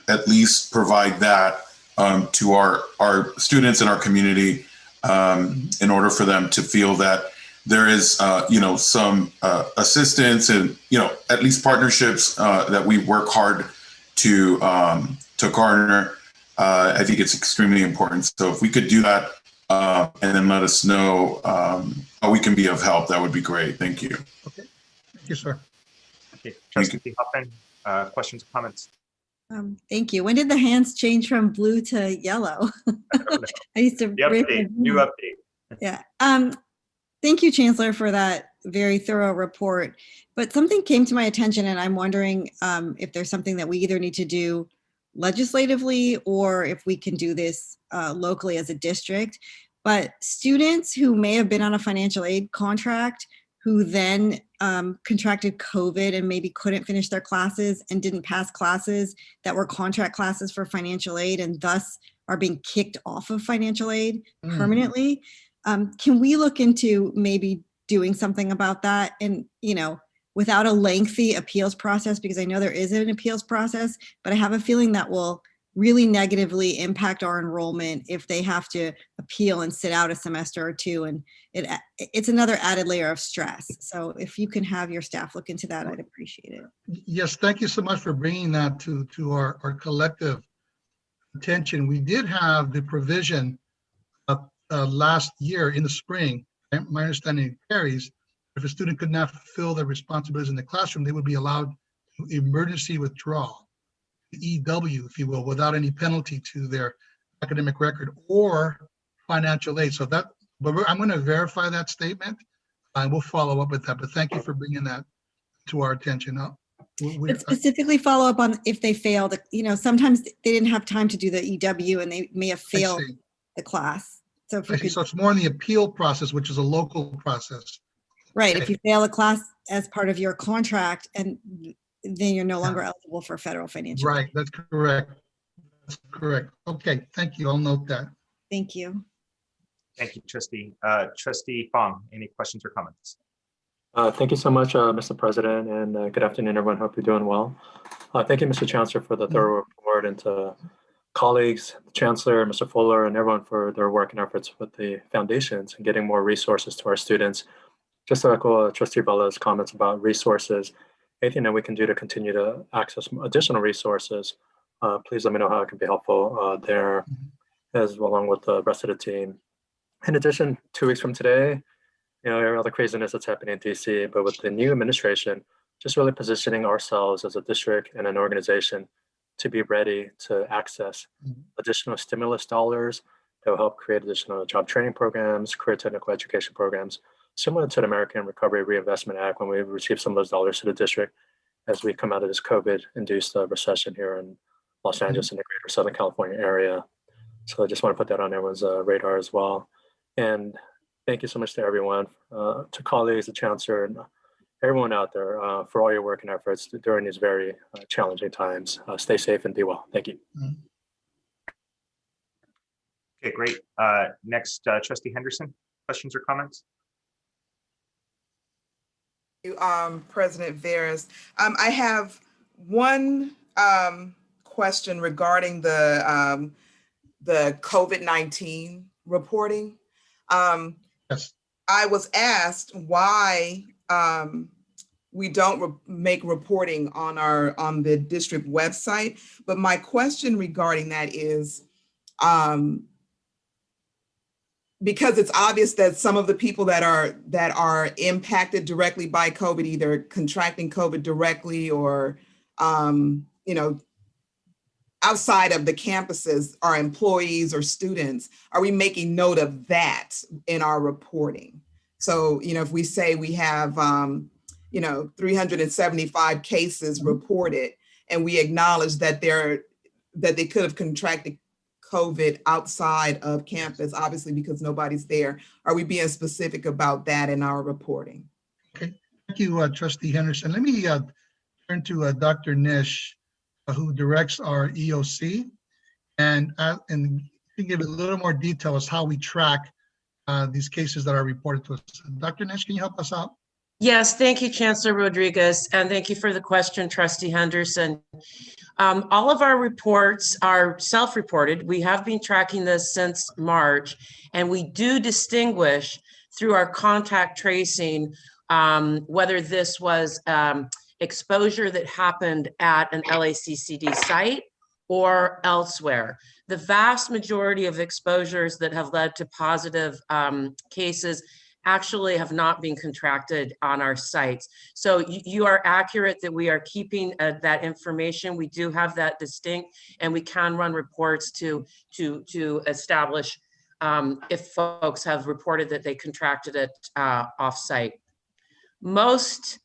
N: at least provide that to our students in our community in order for them to feel that there is, some assistance and, at least partnerships that we work hard to garner. I think it's extremely important. So if we could do that and then let us know how we can be of help, that would be great. Thank you.
K: Okay. Thank you, sir.
B: Okay, Trustee Huffman, questions, comments?
E: Thank you. When did the hands change from blue to yellow? I used to.
B: New update.
E: Yeah. Thank you, Chancellor, for that very thorough report. But something came to my attention, and I'm wondering if there's something that we either need to do legislatively or if we can do this locally as a district. But students who may have been on a financial aid contract who then contracted COVID and maybe couldn't finish their classes and didn't pass classes that were contract classes for financial aid and thus are being kicked off of financial aid permanently. Can we look into maybe doing something about that and, without a lengthy appeals process, because I know there is an appeals process, but I have a feeling that will really negatively impact our enrollment if they have to appeal and sit out a semester or two. And it's another added layer of stress. So if you can have your staff look into that, I'd appreciate it.
K: Yes, thank you so much for bringing that to our collective attention. We did have the provision last year in the spring. My understanding carries, if a student could not fulfill their responsibilities in the classroom, they would be allowed to emergency withdrawal, EW, if you will, without any penalty to their academic record or financial aid. So but I'm going to verify that statement and we'll follow up with that. But thank you for bringing that to our attention.
E: But specifically follow up on if they failed, sometimes they didn't have time to do the EW and they may have failed the class. So so
K: it's more in the appeal process, which is a local process.
E: Right. Okay. If you fail a class as part of your contract, and then you're no longer eligible for federal financial aid.
K: Right. That's correct. That's correct. Okay. Thank you. I'll note that.
E: Thank you.
B: Thank you, Trustee. Trustee Fong, any questions or comments?
O: Thank you so much, Mr. President, and good afternoon, everyone. Hope you're doing well. Thank you, Mr. Chancellor, for the thorough report, and to colleagues, the Chancellor, Mr. Fuller, and everyone for their work and efforts with the foundations and getting more resources to our students. Just to echo Trustee Vela's comments about resources, anything that we can do to continue to access additional resources, please let me know how it can be helpful there, as well, along with the rest of the team. In addition, 2 weeks from today, all the craziness that's happening in DC, but with the new administration, just really positioning ourselves as a district and an organization to be ready to access additional stimulus dollars that will help create additional job training programs, career technical education programs, similar to the American Recovery Reinvestment Act when we received some of those dollars to the district as we come out of this COVID-induced recession here in Los Angeles and the greater Southern California area. So I just want to put that on everyone's radar as well. And thank you so much to everyone, to colleagues, the Chancellor, and everyone out there for all your work and efforts during these very challenging times. Stay safe and be well. Thank you.
B: Okay, great. Next, Trustee Henderson, questions or comments?
P: President Veras. I have one question regarding the COVID-19 reporting.
K: Yes.
P: I was asked why we don't make reporting on the district website, but my question regarding that is, because it's obvious that some of the people that are impacted directly by COVID, either contracting COVID directly or outside of the campuses, are employees or students, are we making note of that in our reporting? So, if we say we have 375 cases reported, and we acknowledge that they could have contracted COVID outside of campus, obviously because nobody's there, are we being specific about that in our reporting?
K: Okay, thank you, Trustee Henderson. Let me turn to Dr. Nish, who directs our EOC, and give a little more detail as how we track these cases that are reported to us. Dr. Nish, can you help us out?
Q: Yes, thank you, Chancellor Rodriguez, and thank you for the question, Trustee Henderson. All of our reports are self-reported. We have been tracking this since March, and we do distinguish through our contact tracing whether this was exposure that happened at an LACCD site or elsewhere. The vast majority of exposures that have led to positive cases actually have not been contracted on our sites. So you are accurate that we are keeping that information. We do have that distinct, and we can run reports to establish if folks have reported that they contracted it off-site. Most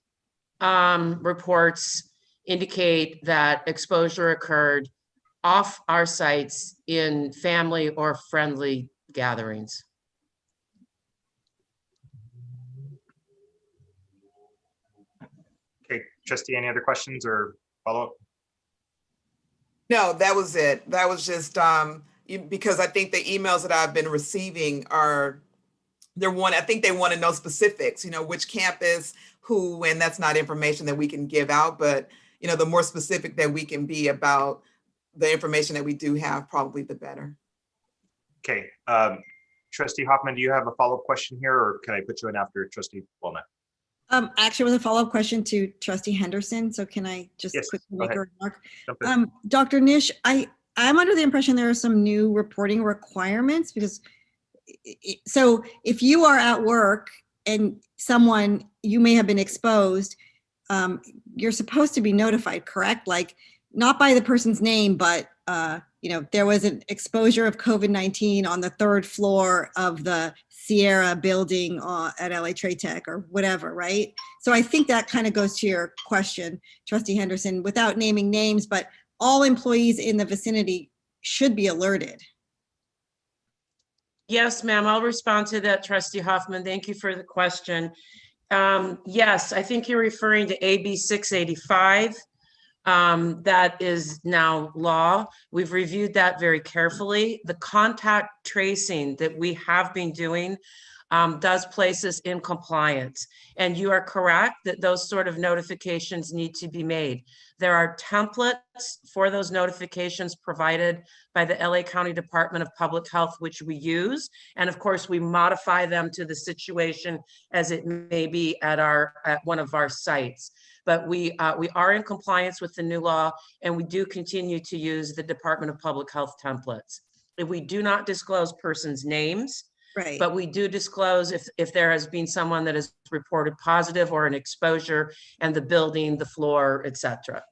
Q: reports indicate that exposure occurred off our sites in family or friendly gatherings.
B: Okay, Trustee, any other questions or follow-up?
P: No, that was it. That was just because I think the emails that I've been receiving I think they want to know specifics, which campus, who, and that's not information that we can give out, but the more specific that we can be about the information that we do have, probably the better.
B: Okay, Trustee Hoffman, do you have a follow-up question here, or can I put you in after Trustee Walnut?
E: Actually, it was a follow-up question to Trustee Henderson. So can I just quickly make a remark? Dr. Nish, I'm under the impression there are some new reporting requirements because so if you are at work and you may have been exposed, you're supposed to be notified, correct? Like not by the person's name, but there was an exposure of COVID-19 on the 3rd floor of the Sierra building at LA Trade Tech or whatever, right? So I think that kind of goes to your question, Trustee Henderson, without naming names, but all employees in the vicinity should be alerted.
Q: Yes, ma'am, I'll respond to that, Trustee Hoffman. Thank you for the question. Yes, I think you're referring to AB 685. That is now law. We've reviewed that very carefully. The contact tracing that we have been doing does place us in compliance. And you are correct that those sort of notifications need to be made. There are templates for those notifications provided by the LA County Department of Public Health, which we use. And of course, we modify them to the situation as it may be at one of our sites. But we are in compliance with the new law, and we do continue to use the Department of Public Health templates. If we do not disclose persons' names,
E: right,
Q: but we do disclose if there has been someone that has reported positive or an exposure, and the building, the floor, etc.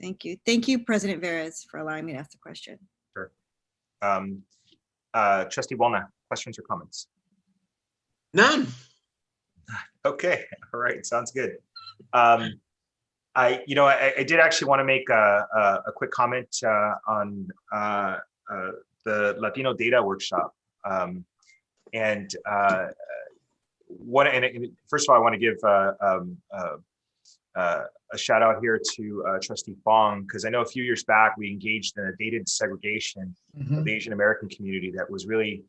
E: Thank you. Thank you, President Veras, for allowing me to ask the question.
B: Sure. Trustee Walnut, questions or comments?
D: None.
B: Okay, all right, sounds good. I did actually want to make a quick comment on the Latino Data Workshop. First of all, I want to give a shout out here to Trustee Fong, because I know a few years back we engaged in a data segregation of the Asian American community that was really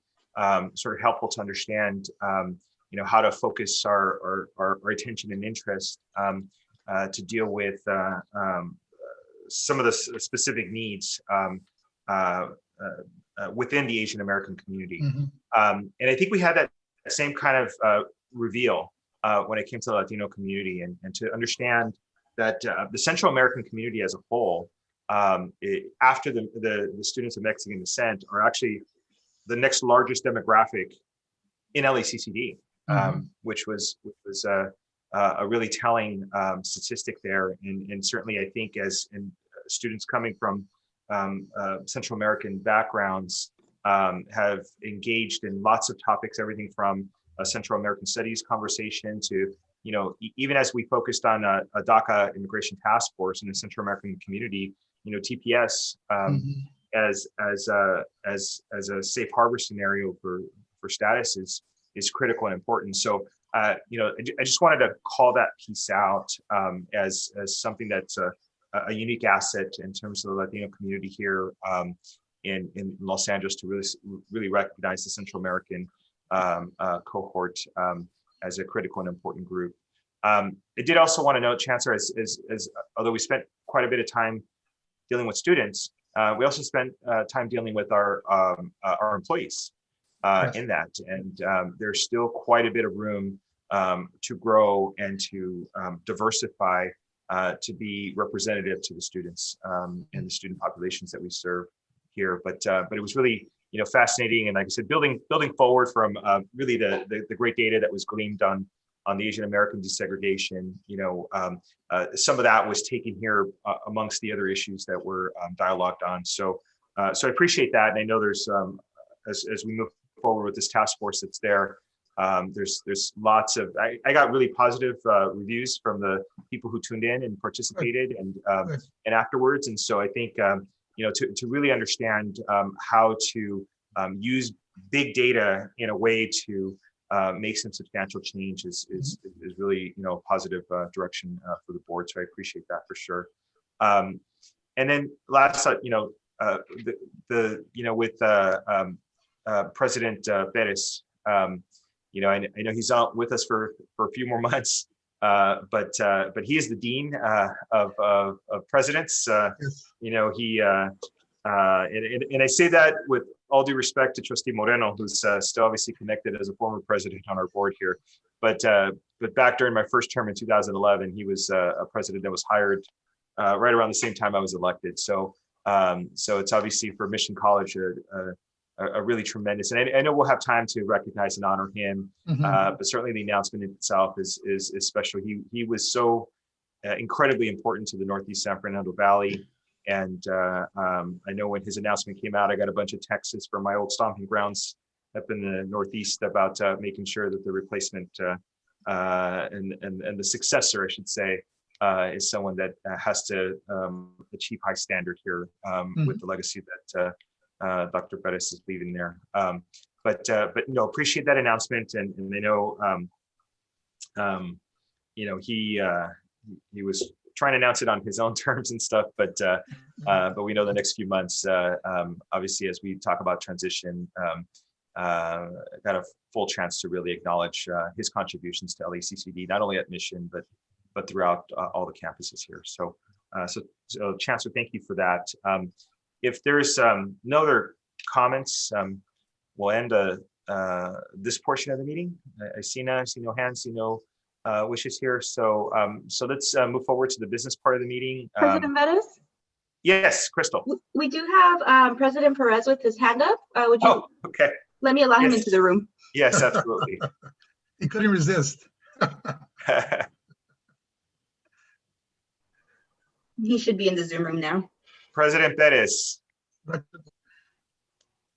B: sort of helpful to understand how to focus our attention and interest to deal with some of the specific needs within the Asian American community. And I think we had same kind of reveal when it came to the Latino community, and to understand that the Central American community as a whole, after the students of Mexican descent, are actually the next largest demographic in LACCD, which was a really telling statistic there. And certainly I think as students coming from Central American backgrounds have engaged in lots of topics, everything from a Central American Studies conversation to, even as we focused on a DACA immigration task force in the Central American community, TPS as a safe harbor scenario for status is critical and important. So, I just wanted to call that piece out as something that's a unique asset in terms of the Latino community here in Los Angeles, to really recognize the Central American cohort as a critical and important group. I did also want to note, Chancellor, as although we spent quite a bit of time dealing with students, we also spent time dealing with our employees in that, and there's still quite a bit of room to grow and to diversify, to be representative to the students and the student populations that we serve here. But it was really fascinating, and like I said, building forward from really the great data that was gleaned on the Asian American desegregation. Some of that was taken here amongst the other issues that were dialogued on. So I appreciate that, and I know there's as we move forward with this task force that's there. There's lots of, I got really positive reviews from the people who tuned in and participated and afterwards. And so I think, to really understand how to use big data in a way to make some substantial change is really, a positive direction for the board. So I appreciate that for sure. And then last, with President Perez, I know he's out with us for a few more months, but he is the dean of presidents. He and I say that with all due respect to Trustee Moreno, who's still obviously connected as a former president on our board here. But back during my first term in 2011, he was a president that was hired right around the same time I was elected. So it's obviously for Mission College a really tremendous, and I know we'll have time to recognize and honor him, but certainly the announcement itself is special. He was so incredibly important to the Northeast San Fernando Valley, and I know when his announcement came out, I got a bunch of texts from my old stomping grounds up in the Northeast about making sure that the replacement and the successor, I should say, is someone that has to achieve high standard here with the legacy that Dr. Perez is leaving there. But appreciate that announcement, and I know he was trying to announce it on his own terms and stuff, but we know the next few months, obviously, as we talk about transition, got a full chance to really acknowledge his contributions to LACCD, not only at Mission, but throughout all the campuses here. So Chancellor, thank you for that. If there's no other comments, we'll end this portion of the meeting. I see no hands, see no wishes here. So let's move forward to the business part of the meeting.
H: President Bettis?
B: Yes, Crystal.
H: We do have President Perez with his hand up. Would you
B: okay.
H: Let me allow him into the room.
B: Yes, absolutely.
K: He couldn't resist.
H: He should be in the Zoom room now.
B: President Perez.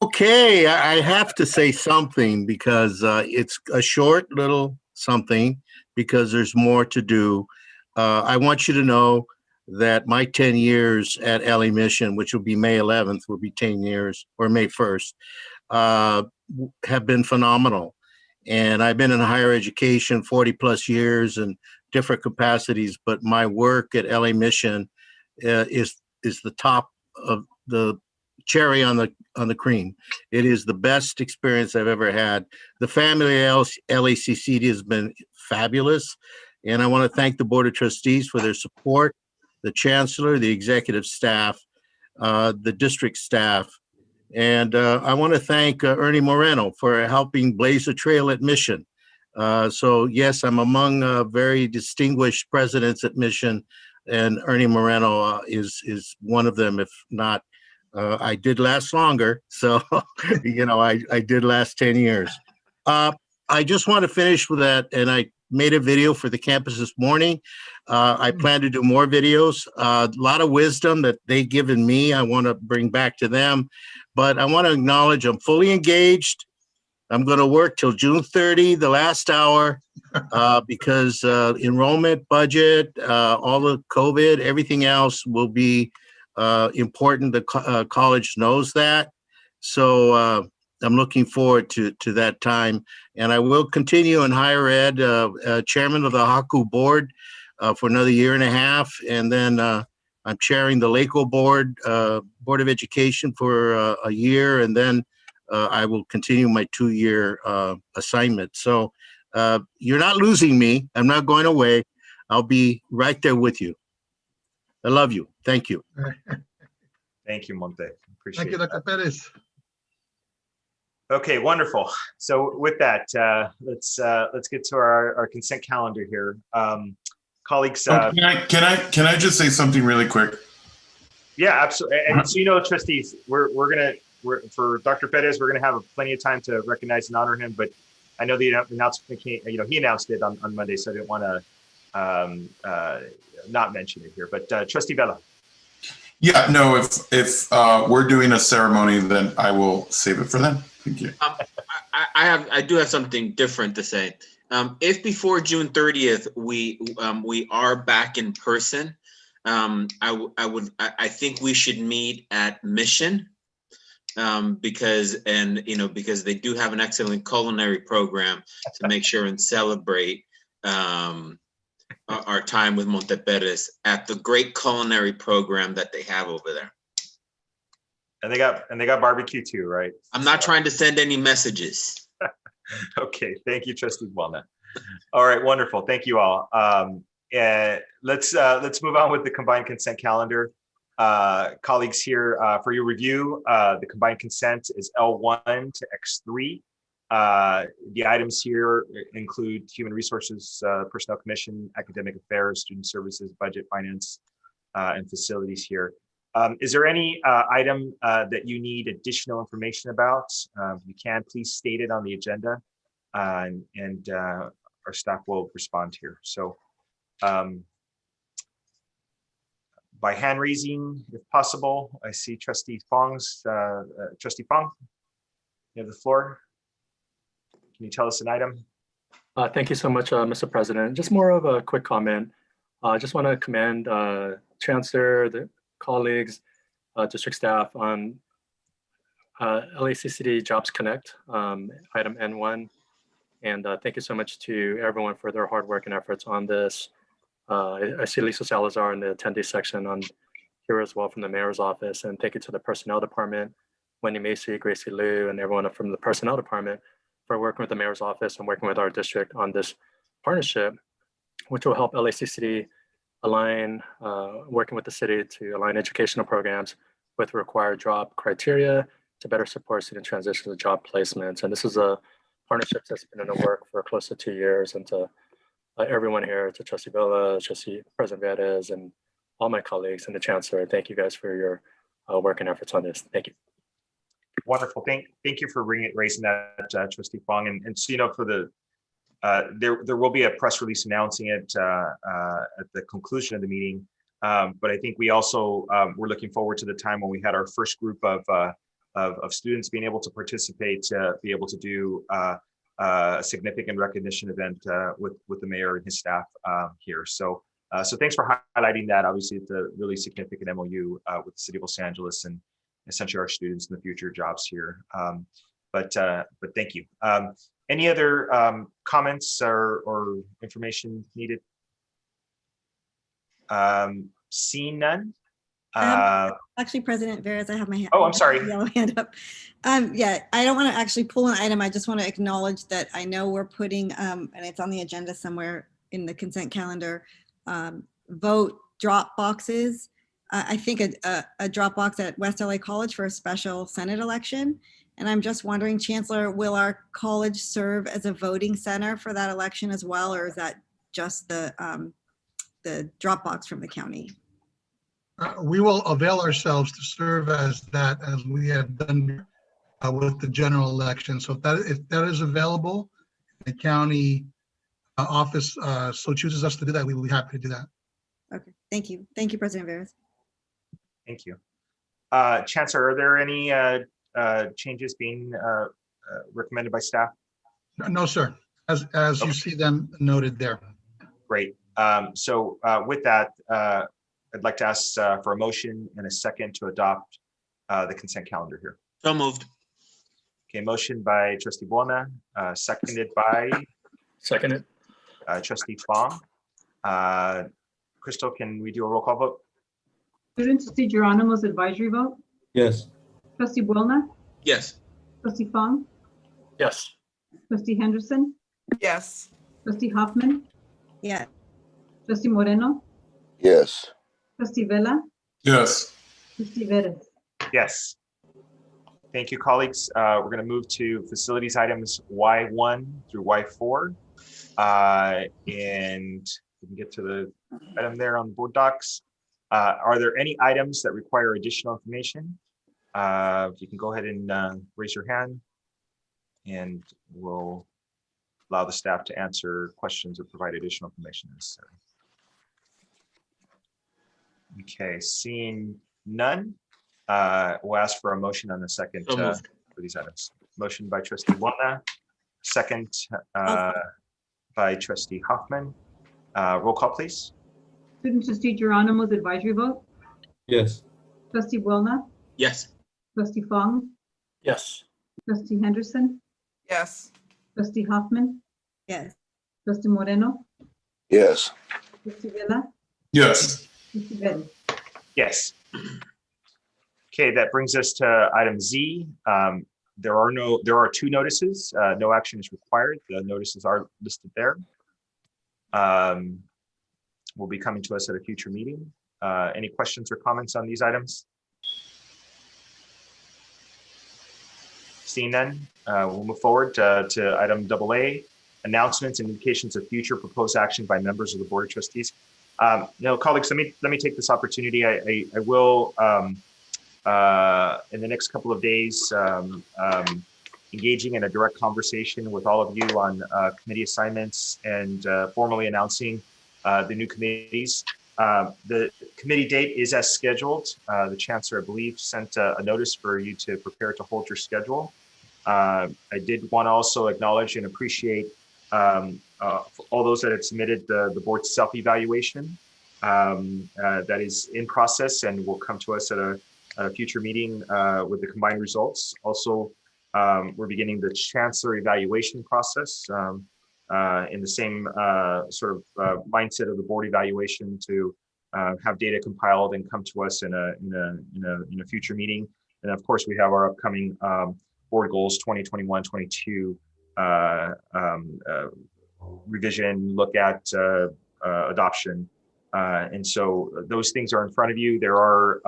R: Okay, I have to say something because it's a short little something because there's more to do. I want you to know that my 10 years at LA Mission, which will be May 11th, will be 10 years, or May 1st, have been phenomenal. And I've been in higher education 40 plus years in different capacities, but my work at LA Mission is the top of the cherry on the cream. It is the best experience I've ever had. The family at LACCD has been fabulous, and I want to thank the Board of Trustees for their support, the Chancellor, the executive staff, the district staff, And I want to thank Ernie Moreno for helping blaze the trail at Mission. So yes, I'm among very distinguished presidents at Mission, and Ernie Moreno is one of them, if not. I did last longer, so I did last 10 years. I just want to finish with that, and I made a video for the campus this morning. I plan to do more videos. A lot of wisdom that they've given me, I want to bring back to them. But I want to acknowledge I'm fully engaged. I'm going to work till June 30, the last hour, because enrollment, budget, all the COVID, everything else will be important. The college knows that. So I'm looking forward to that time. And I will continue in higher ed, chairman of the HAKU board for another year and a half. And then I'm chairing the LACO board, Board of Education for a year. And then I will continue my 2-year assignment. So you're not losing me. I'm not going away. I'll be right there with you. I love you. Thank you.
B: Thank you, Monte. Appreciate
K: Thank you, Dr. Perez.
B: Okay, wonderful. So with that, let's get to our consent calendar here. Colleagues.
N: Can I just say something really quick?
B: Yeah, absolutely. And so, trustees, we're for Dr. Perez, we're gonna have plenty of time to recognize and honor him. But I know the announcement came, he announced it on Monday, so I didn't want to not mention it here. But Trustee Vela.
N: Yeah, no. If we're doing a ceremony, then I will save it for then. Thank you.
D: I do have something different to say. If before June 30th we are back in person, I think we should meet at Mission, because they do have an excellent culinary program to make sure and celebrate our time with Monte Perez at the great culinary program that they have over there.
B: And they got barbecue too, right?
D: I'm not trying to send any messages.
B: Okay, thank you, Trustee Walnut. All right, wonderful. Thank you all. Let's move on with the combined consent calendar. Colleagues, here for your review, the combined consent is L1 to X3. The items here include Human Resources, Personnel Commission, Academic Affairs, Student Services, Budget, Finance, and Facilities here. Is there any item that you need additional information about? You can please state it on the agenda, and our staff will respond here. So by hand raising, if possible, I see Trustee Fong's, Trustee Fong, you have the floor. Can you tell us an item?
O: Thank you so much, Mr. President. Just more of a quick comment. I just want to commend Chancellor, the colleagues, district staff on LACCD Jobs Connect, item N1. And thank you so much to everyone for their hard work and efforts on this. I see Lisa Salazar in the attendee section on here as well from the mayor's office. And thank you to the personnel department, Wendy Macy, Gracie Liu, and everyone from the personnel department for working with the mayor's office and working with our district on this partnership, which will help LACCD align, working with the city to align educational programs with required job criteria to better support student transition to job placements. And this is a partnership that's been in the work for close to 2 years. And to everyone here, to Trustee Vela, Trustee President Valdez, and all my colleagues and the Chancellor, thank you guys for your work and efforts on this. Thank you.
B: Wonderful. Thank you for raising that, Trustee Fong. And so, for the there will be a press release announcing it at the conclusion of the meeting. But I think we also we're looking forward to the time when we had our first group of students being able to participate, be able to do a significant recognition event with the mayor and his staff here. So thanks for highlighting that. Obviously, it's a really significant MOU with the city of Los Angeles and essentially our students in the future jobs here. But thank you. Any other comments or information needed? Seeing none.
E: Actually, President Veras, I have my hand.
B: Oh, I'm sorry.
E: Yellow hand up. Yeah, I don't want to actually pull an item. I just want to acknowledge that I know we're putting, and it's on the agenda somewhere in the consent calendar, vote drop boxes I think, a drop box at West LA College for a special Senate election. And I'm just wondering, Chancellor, will our college serve as a voting center for that election as well, or is that just the drop box from the county?
K: We will avail ourselves to serve as that, as we have done with the general election. So if that is available, the county office so chooses us to do that, we will be happy to do that.
E: Okay, thank you. Thank you, President Veras.
B: Thank you. Chancellor, are there any changes being recommended by staff?
K: No, sir. As you see them noted there.
B: Great. So with that, I'd like to ask for a motion and a second to adopt the consent calendar here.
D: So moved.
B: Okay, motion by Trustee Buona, seconded by
O: Seconded.
B: Trustee Fong. Crystal, can we do a roll call vote?
C: Student trustee Geronimo's advisory vote.
L: Yes.
C: Trustee Buona,
D: Yes.
C: trustee Fong,
O: Yes.
C: trustee Henderson,
P: Yes.
C: trustee Hoffman,
E: Yeah.
C: trustee Moreno,
M: Yes.
C: trustee Vela,
N: Yes.
C: trustee Veras.
B: Yes. Thank you, colleagues. We're going to move to facilities items Y1 through Y4. And we can get to the item there on the board docs. Are there any items that require additional information? If you can go ahead and raise your hand, and we'll allow the staff to answer questions or provide additional information necessary. Okay, seeing none, we'll ask for a motion on the second for these items. Motion by Trustee Buona, second by Trustee Hoffman. Roll call, please.
C: Student trustee Geronimo's advisory vote.
L: Yes.
C: Trustee Buona,
D: Yes.
C: trustee Fong,
O: Yes.
C: trustee Henderson,
P: Yes.
C: trustee Hoffman,
E: Yes.
C: trustee Moreno,
M: Yes.
C: trustee Vela,
N: Yes.
C: trustee Veras.
B: Yes. Okay, that brings us to item Z. There are two notices. No action is required. The notices are listed there. Will be coming to us at a future meeting. Any questions or comments on these items? Seeing none, we'll move forward to item AA, announcements and indications of future proposed action by members of the Board of Trustees. Colleagues, let me take this opportunity. I will in the next couple of days engaging in a direct conversation with all of you on committee assignments and formally announcing the new committees. The committee date is as scheduled. The Chancellor, I believe, sent a notice for you to prepare to hold your schedule. I did want to also acknowledge and appreciate all those that have submitted the board's self-evaluation that is in process and will come to us at a future meeting with the combined results. Also, we're beginning the Chancellor evaluation process in the same sort of mindset of the board evaluation to have data compiled and come to us in a future meeting. And of course, we have our upcoming board goals 2021-22 revision, look at adoption. And so those things are in front of you. There are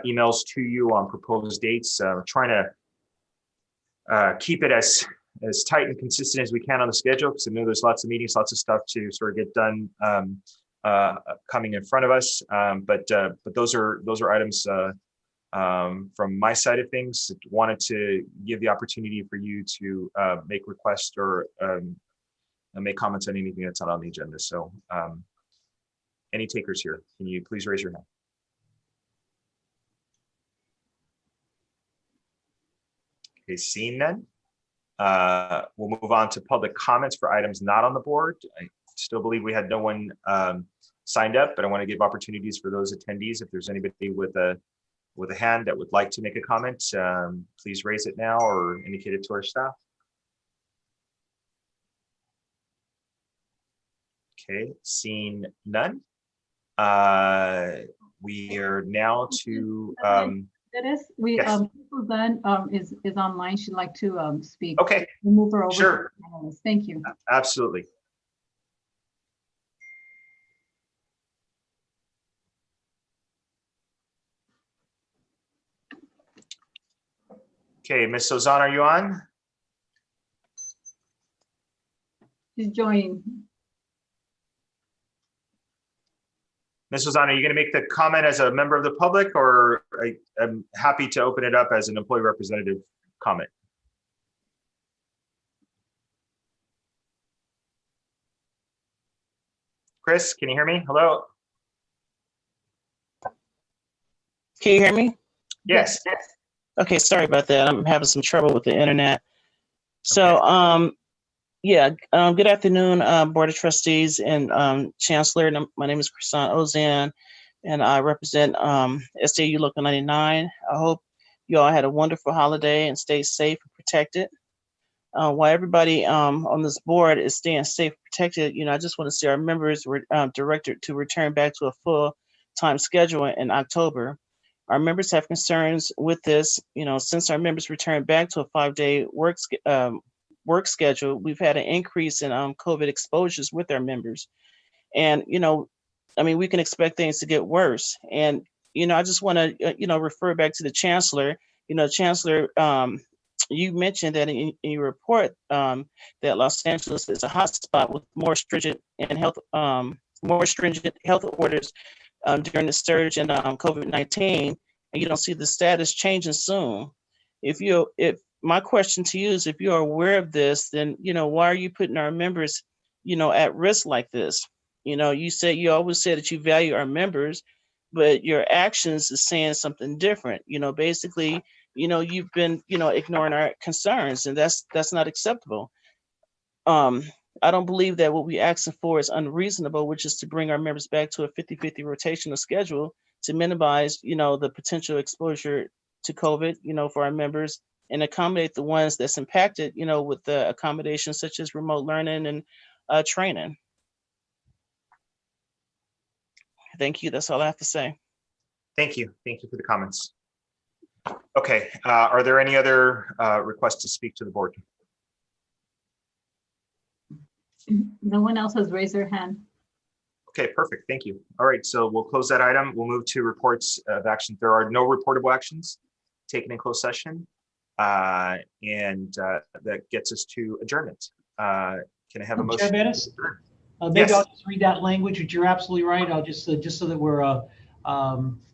B: emails to you on proposed dates. Trying to keep it as tight and consistent as we can on the schedule, because I know there's lots of meetings, lots of stuff to sort of get done coming in front of us. But those are items from my side of things. Wanted to give the opportunity for you to make requests or make comments on anything that's not on the agenda. So any takers here, can you please raise your hand? Okay, seeing none. We'll move on to public comments for items not on the board. I still believe we had no one signed up, but I want to give opportunities for those attendees. If there's anybody with a hand that would like to make a comment, please raise it now or indicate it to our staff. Okay, seeing none. We are now to
C: Yes.
B: Yes.
C: Is online. She'd like to speak.
B: Okay.
C: We'll move her over.
B: Sure.
C: To the panelists. Thank you.
B: Absolutely. Okay, Ms. Ozan, are you on?
C: She's joining.
B: Ms. Ozan, are you going to make the comment as a member of the public, or I'm happy to open it up as an employee representative comment? Chris, can you hear me? Hello?
S: Can you hear me?
B: Yes.
S: Okay, sorry about that. I'm having some trouble with the internet. So, good afternoon, Board of Trustees and Chancellor. My name is Chrisan Ozan, and I represent SDU Local 99. I hope you all had a wonderful holiday and stay safe and protected. While everybody on this board is staying safe and protected, I just want to see our members were directed to return back to a full-time schedule in October. Our members have concerns with this. Since our members returned back to a 5-day work schedule, we've had an increase in COVID exposures with our members. And, we can expect things to get worse. And, I just want to, refer back to the Chancellor. Chancellor, you mentioned that in your report that Los Angeles is a hotspot with more stringent health orders during the surge in COVID-19, and you don't see the status changing soon. If my question to you is, if you are aware of this, then why are you putting our members, at risk like this? You always say that you value our members, but your actions is saying something different. Basically, you've been, ignoring our concerns, and that's not acceptable. I don't believe that what we're asking for is unreasonable, which is to bring our members back to a 50-50 rotational schedule to minimize, the potential exposure to COVID, for our members, and accommodate the ones that's impacted, with the accommodations such as remote learning and training. Thank you. That's all I have to say.
B: Thank you. Thank you for the comments. Okay, are there any other requests to speak to the board?
C: No one else has raised their hand.
B: Okay, perfect. Thank you. All right, so we'll close that item. We'll move to reports of action. There are no reportable actions taken in closed session, and that gets us to adjournment. Can I have a motion?
T: Chair Bettis? Maybe
B: Yes.
T: I'll just read that language, which you're absolutely right. I'll just so that we're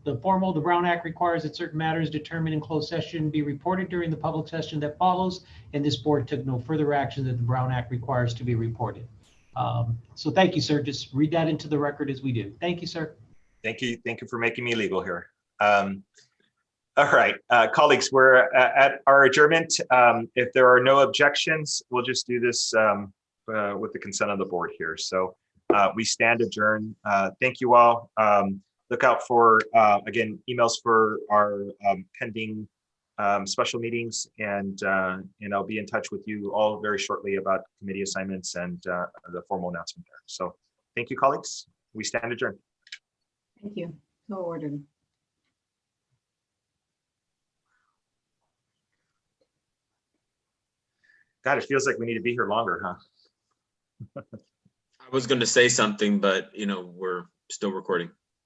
T: the Brown Act requires that certain matters determined in closed session be reported during the public session that follows, and this board took no further action that the Brown Act requires to be reported. So thank you, sir. Just read that into the record as we do. Thank you, sir.
B: Thank you. Thank you for making me legal here. All right, colleagues, we're at our adjournment. If there are no objections, we'll just do this with the consent of the board here. So we stand adjourned. Thank you all. Look out for, again, emails for our pending special meetings, and I'll be in touch with you all very shortly about committee assignments and the formal announcement there. So thank you, colleagues. We stand adjourned.
C: Thank you. So ordered.
B: God, it feels like we need to be here longer, huh?
D: I was going to say something, but we're still recording.